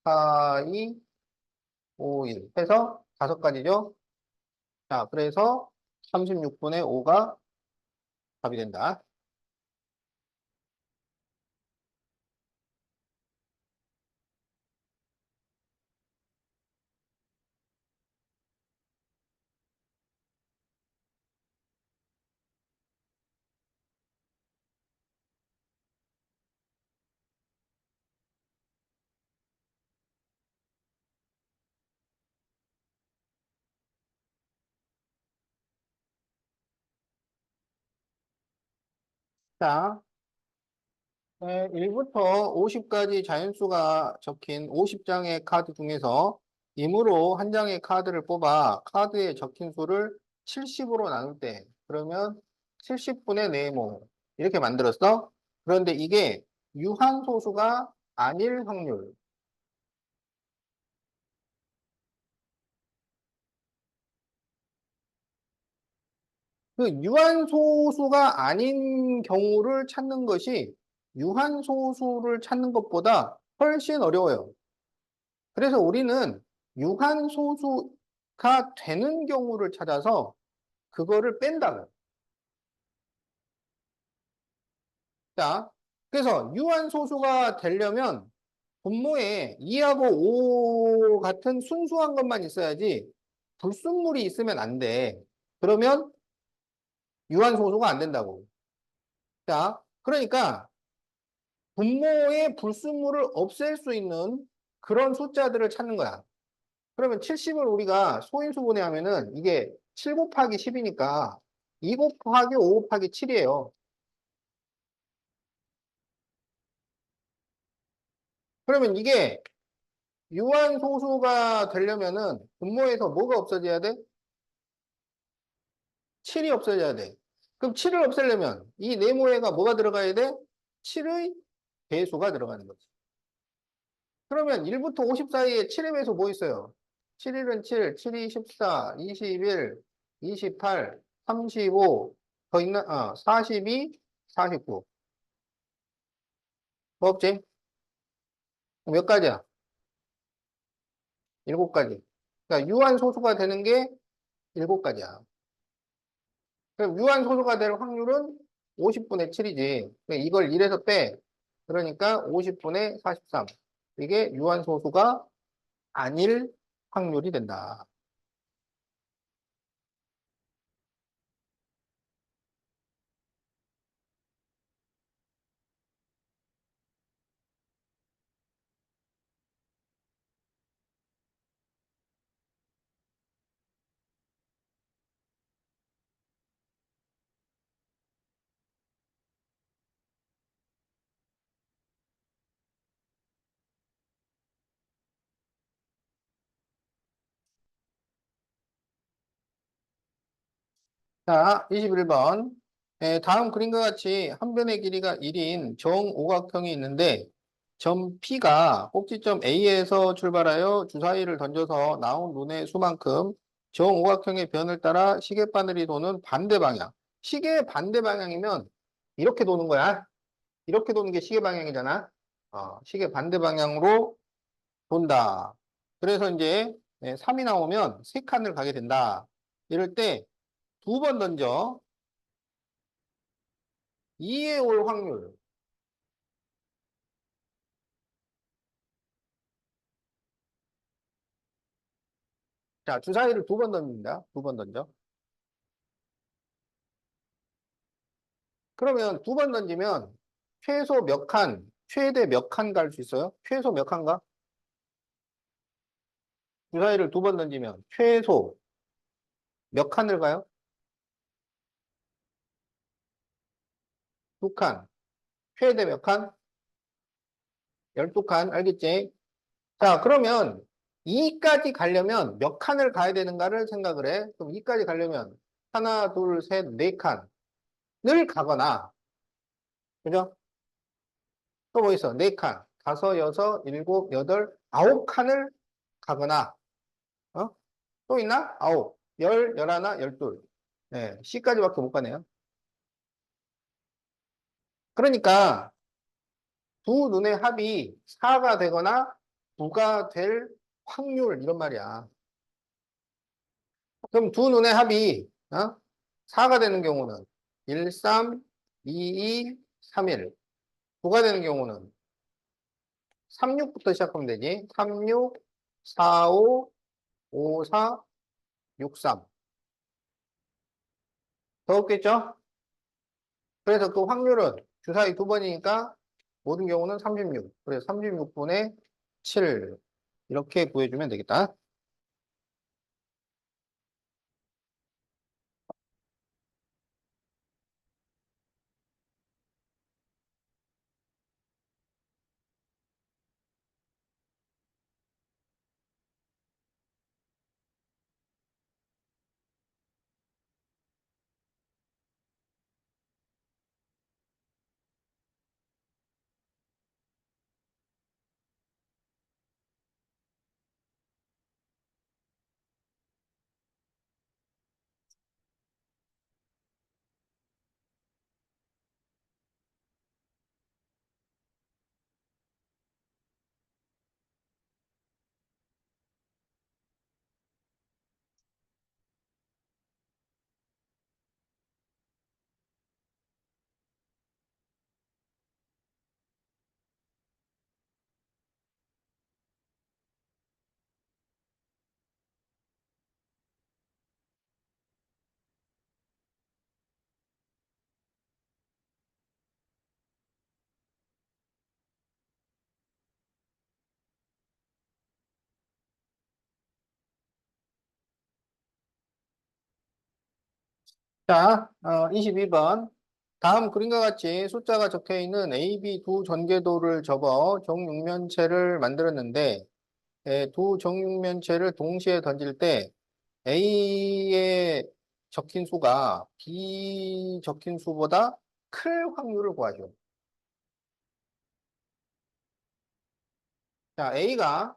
4, 2, 5, 1 해서 다섯 가지죠. 자, 그래서 36분의 5가 답이 된다. 자, 1부터 50까지 자연수가 적힌 50장의 카드 중에서 임으로 한 장의 카드를 뽑아 카드에 적힌 수를 70으로 나눌 때 그러면 70분의 네모 이렇게 만들었어. 그런데 이게 유한소수가 아닐 확률. 그 유한소수가 아닌 경우를 찾는 것이 유한소수를 찾는 것보다 훨씬 어려워요. 그래서 우리는 유한소수가 되는 경우를 찾아서 그거를 뺀다고. 자, 그래서 유한소수가 되려면 분모에 2하고 5 같은 순수한 것만 있어야지 불순물이 있으면 안 돼. 그러면 유한소수가 안 된다고. 자, 그러니까 분모의 불순물을 없앨 수 있는 그런 숫자들을 찾는 거야. 그러면 70을 우리가 소인수분해 하면은 이게 7 곱하기 10이니까 2 곱하기 5 곱하기 7이에요. 그러면 이게 유한소수가 되려면은 분모에서 뭐가 없어져야 돼? 7이 없어져야 돼. 그럼 7을 없애려면 이 네모에가 뭐가 들어가야 돼? 7의 배수가 들어가는 거지. 그러면 1부터 50 사이에 7의 배수 뭐 있어요? 7일은 7, 7이 14, 21, 28, 35, 더 있나? 42, 49. 뭐 없지? 몇 가지야? 7가지. 그러니까 유한소수가 되는 게 7가지야. 그럼 유한소수가 될 확률은 50분의 7이지. 이걸 1에서 빼. 그러니까 50분의 43. 이게 유한소수가 아닐 확률이 된다. 자, 21번. 다음 그림과 같이 한 변의 길이가 1인 정오각형이 있는데 점 P가 꼭지점 A에서 출발하여 주사위를 던져서 나온 눈의 수만큼 정오각형의 변을 따라 시계바늘이 도는 반대 방향. 시계의 반대 방향이면 이렇게 도는 거야. 이렇게 도는 게 시계 방향이잖아. 시계 반대 방향으로 돈다. 그래서 이제 3이 나오면 3칸을 가게 된다. 이럴 때 2번 던져 2에 올 확률. 자, 주사위를 2번 던집니다. 2번 던져. 그러면 2번 던지면 최소 몇 칸, 최대 몇 칸 갈 수 있어요? 최소 몇 칸 가? 주사위를 2번 던지면 최소 몇 칸을 가요? 2칸. 최대 몇 칸? 12칸. 알겠지? 자, 그러면 2까지 가려면 몇 칸을 가야 되는가를 생각을 해. 그럼 2까지 가려면 하나, 둘, 셋, 네 칸을 가거나, 그죠? 또 뭐 있어? 네 칸, 다섯, 여섯, 일곱, 여덟, 9칸을 가거나, 어? 또 있나? 아홉, 열, 열하나, 열둘. 네, C까지밖에 못 가네요. 그러니까 두 눈의 합이 4가 되거나 9가 될 확률, 이런 말이야. 그럼 두 눈의 합이 4가 되는 경우는 1, 3, 2, 2, 3, 1. 9가 되는 경우는 3, 6부터 시작하면 되지. 3, 6, 4, 5, 5, 4, 6, 3. 더 없겠죠? 그래서 그 확률은 주사위 2번이니까 모든 경우는 36. 그래서 36분의 7. 이렇게 구해주면 되겠다. 자, 22번. 다음 그림과 같이 숫자가 적혀 있는 A, B 두 전개도를 접어 정육면체를 만들었는데, 두 정육면체를 동시에 던질 때 A에 적힌 수가 B 적힌 수보다 클 확률을 구하죠. 자, A가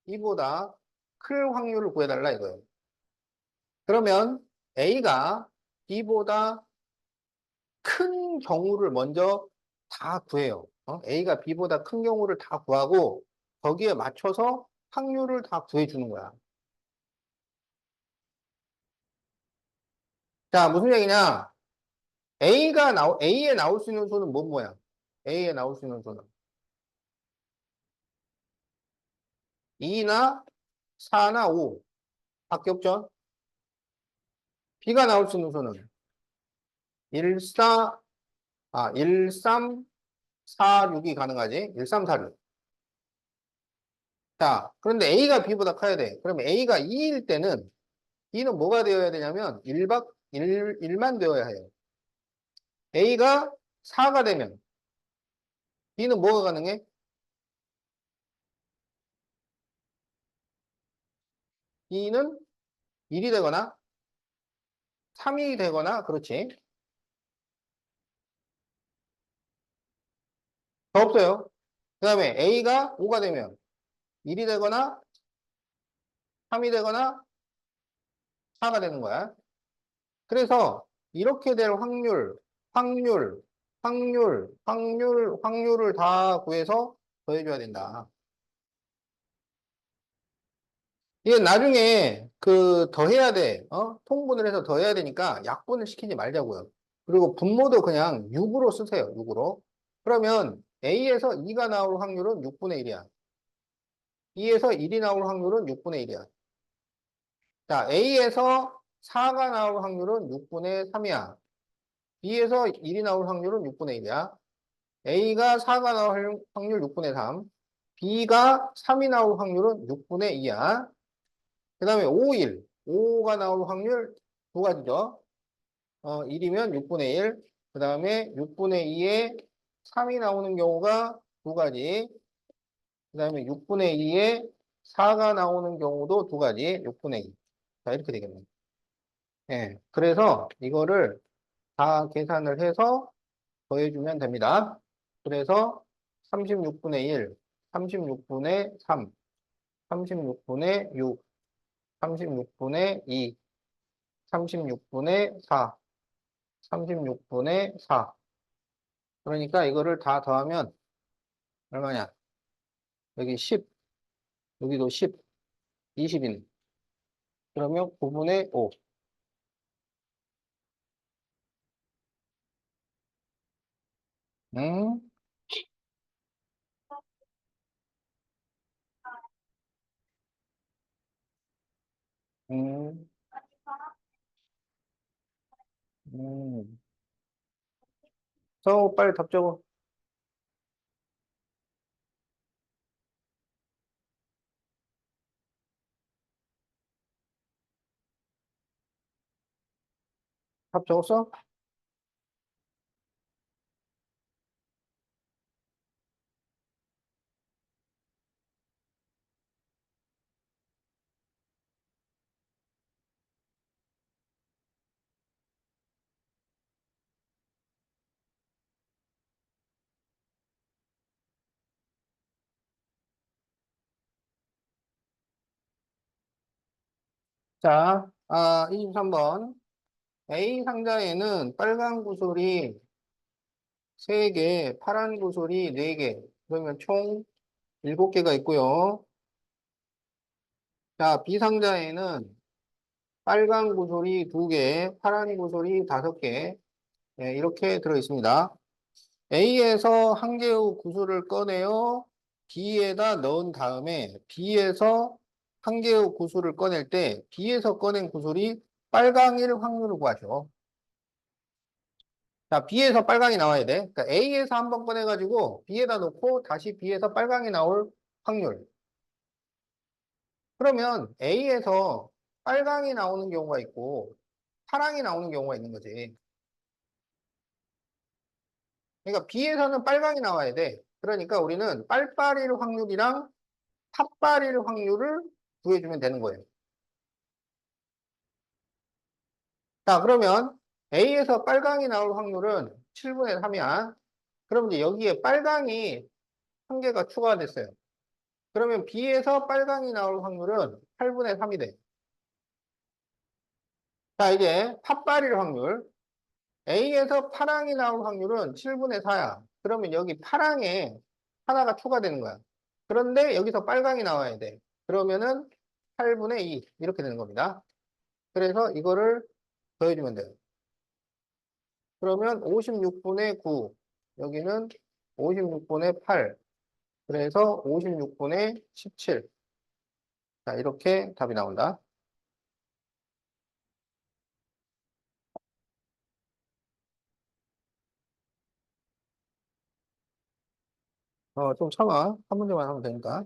B보다 클 확률을 구해달라 이거예요. 그러면 A가 B보다 큰 경우를 먼저 다 구해요. A가 B보다 큰 경우를 다 구하고 거기에 맞춰서 확률을 다 구해주는 거야. 자, 무슨 얘기냐? A에 나올 수 있는 수는 뭐야? A에 나올 수 있는 수는 2나 4나 5 밖에 없죠? B가 나올 수 있는 수는 1, 4, 1, 3, 4, 6이 가능하지? 1, 3, 4, 6. 자, 그런데 A가 B보다 커야 돼. 그러면 A가 2일 때는 B는 뭐가 되어야 되냐면 1만 되어야 해요. A가 4가 되면 B는 뭐가 가능해? B는 1이 되거나 3이 되거나 그렇지. 더 없어요. 그 다음에 A가 5가 되면 1이 되거나 3이 되거나 4가 되는 거야. 그래서 이렇게 될 확률을 다 구해서 더해줘야 된다. 이게 나중에 그 더해야 돼. 통분을 해서 더해야 되니까 약분을 시키지 말자고요. 그리고 분모도 그냥 6으로 쓰세요. 6으로. 그러면 A에서 2가 나올 확률은 6분의 1이야. B에서 1이 나올 확률은 6분의 1이야. 자, A에서 4가 나올 확률은 6분의 3이야. B에서 1이 나올 확률은 6분의 1이야. A가 4가 나올 확률 6분의 3. B가 3이 나올 확률은 6분의 2야. 그 다음에 5, 1. 5가 나올 확률 두 가지죠. 1이면 6분의 1. 그 다음에 6분의 2에 3이 나오는 경우가 두 가지. 그 다음에 6분의 2에 4가 나오는 경우도 두 가지. 6분의 2. 자, 이렇게 되겠네. 예. 그래서 이거를 다 계산을 해서 더해주면 됩니다. 그래서 36분의 1, 36분의 3, 36분의 6, 36분의 2, 36분의 4, 36분의 4. 그러니까 이거를 다 더하면 얼마냐? 여기 10, 여기도 10, 20이네. 그러면 9분의 5. 음, 음, 음. 빨리 답 적어. 답 적었어? 자, 23번. A 상자에는 빨간 구슬이 3개, 파란 구슬이 4개. 그러면 총 7개가 있고요. 자, B 상자에는 빨간 구슬이 2개, 파란 구슬이 5개. 네, 이렇게 들어 있습니다. A에서 한 개의 구슬을 꺼내어 B에다 넣은 다음에 B에서 한 개의 구슬을 꺼낼 때 B에서 꺼낸 구슬이 빨강일 확률을 구하죠. 자, B에서 빨강이 나와야 돼. 그러니까 A에서 한 번 꺼내가지고 B에다 놓고 다시 B에서 빨강이 나올 확률. 그러면 A에서 빨강이 나오는 경우가 있고 파랑이 나오는 경우가 있는 거지. 그러니까 B에서는 빨강이 나와야 돼. 그러니까 우리는 빨빨일 확률이랑 탑빨일 확률을 구해주면 되는 거예요. 자, 그러면 A에서 빨강이 나올 확률은 7분의 3이야. 그럼 이제 여기에 빨강이 한 개가 추가가 됐어요. 그러면 B에서 빨강이 나올 확률은 8분의 3이 돼. 자, 이제 팥발일 확률. A에서 파랑이 나올 확률은 7분의 4야. 그러면 여기 파랑에 하나가 추가되는 거야. 그런데 여기서 빨강이 나와야 돼. 그러면은 8분의 2 이렇게 되는 겁니다. 그래서 이거를 더해주면 돼요. 그러면 56분의 9 여기는 56분의 8 그래서 56분의 17 자, 이렇게 답이 나온다. 좀 참아. 한 문제만 하면 되니까.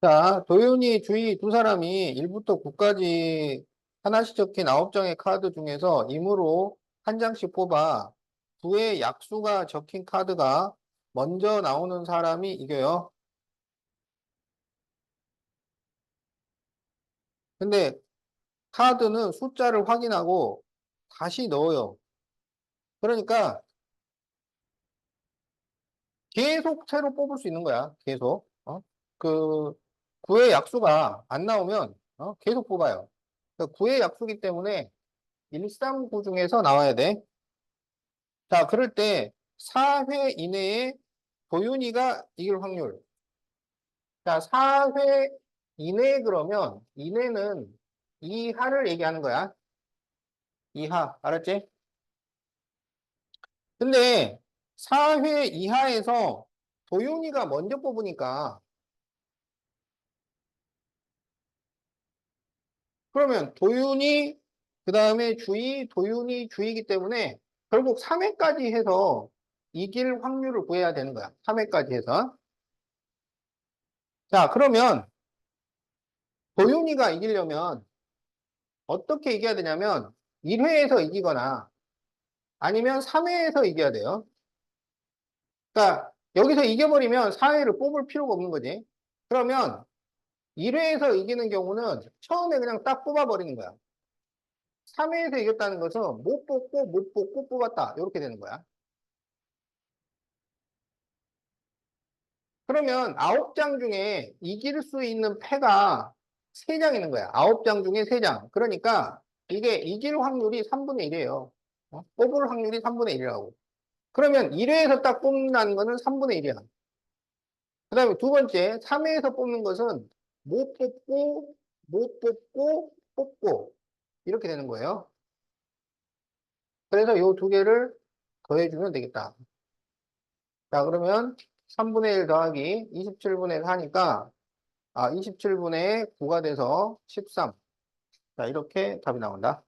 자, 도윤이, 주희 두 사람이 1부터 9까지 하나씩 적힌 9장의 카드 중에서 임으로 한 장씩 뽑아 9의 약수가 적힌 카드가 먼저 나오는 사람이 이겨요. 근데 카드는 숫자를 확인하고 다시 넣어요. 그러니까 계속 새로 뽑을 수 있는 거야. 계속. 그 9의 약수가 안 나오면 계속 뽑아요. 9의 약수기 때문에 1, 3, 9 중에서 나와야 돼. 자, 그럴 때 4회 이내에 도윤이가 이길 확률. 자, 4회 이내 그러면 이내는 이하를 얘기하는 거야. 이하. 알았지? 근데 4회 이하에서 도윤이가 먼저 뽑으니까 그러면 도윤이 그다음에 주의, 도윤이 주의이기 때문에 결국 3회까지 해서 이길 확률을 구해야 되는 거야. 3회까지 해서. 자, 그러면 도윤이가 이기려면 어떻게 이겨야 되냐면 1회에서 이기거나 아니면 3회에서 이겨야 돼요. 그러니까 여기서 이겨버리면 4회를 뽑을 필요가 없는 거지. 그러면 1회에서 이기는 경우는 처음에 그냥 딱 뽑아버리는 거야. 3회에서 이겼다는 것은 못 뽑고 못 뽑고 뽑았다. 이렇게 되는 거야. 그러면 9장 중에 이길 수 있는 패가 3장 있는 거야. 9장 중에 3장. 그러니까 이게 이길 확률이 3분의 1이에요. 뽑을 확률이 3분의 1이라고. 그러면 1회에서 딱 뽑는다는 거는 3분의 1이야. 그 다음에 두 번째, 3회에서 뽑는 것은 못 뽑고, 못 뽑고, 뽑고. 이렇게 되는 거예요. 그래서 이 두 개를 더해주면 되겠다. 자, 그러면 3분의 1 더하기 27분의 4니까, 27분의 9가 돼서 13. 자, 이렇게 답이 나온다.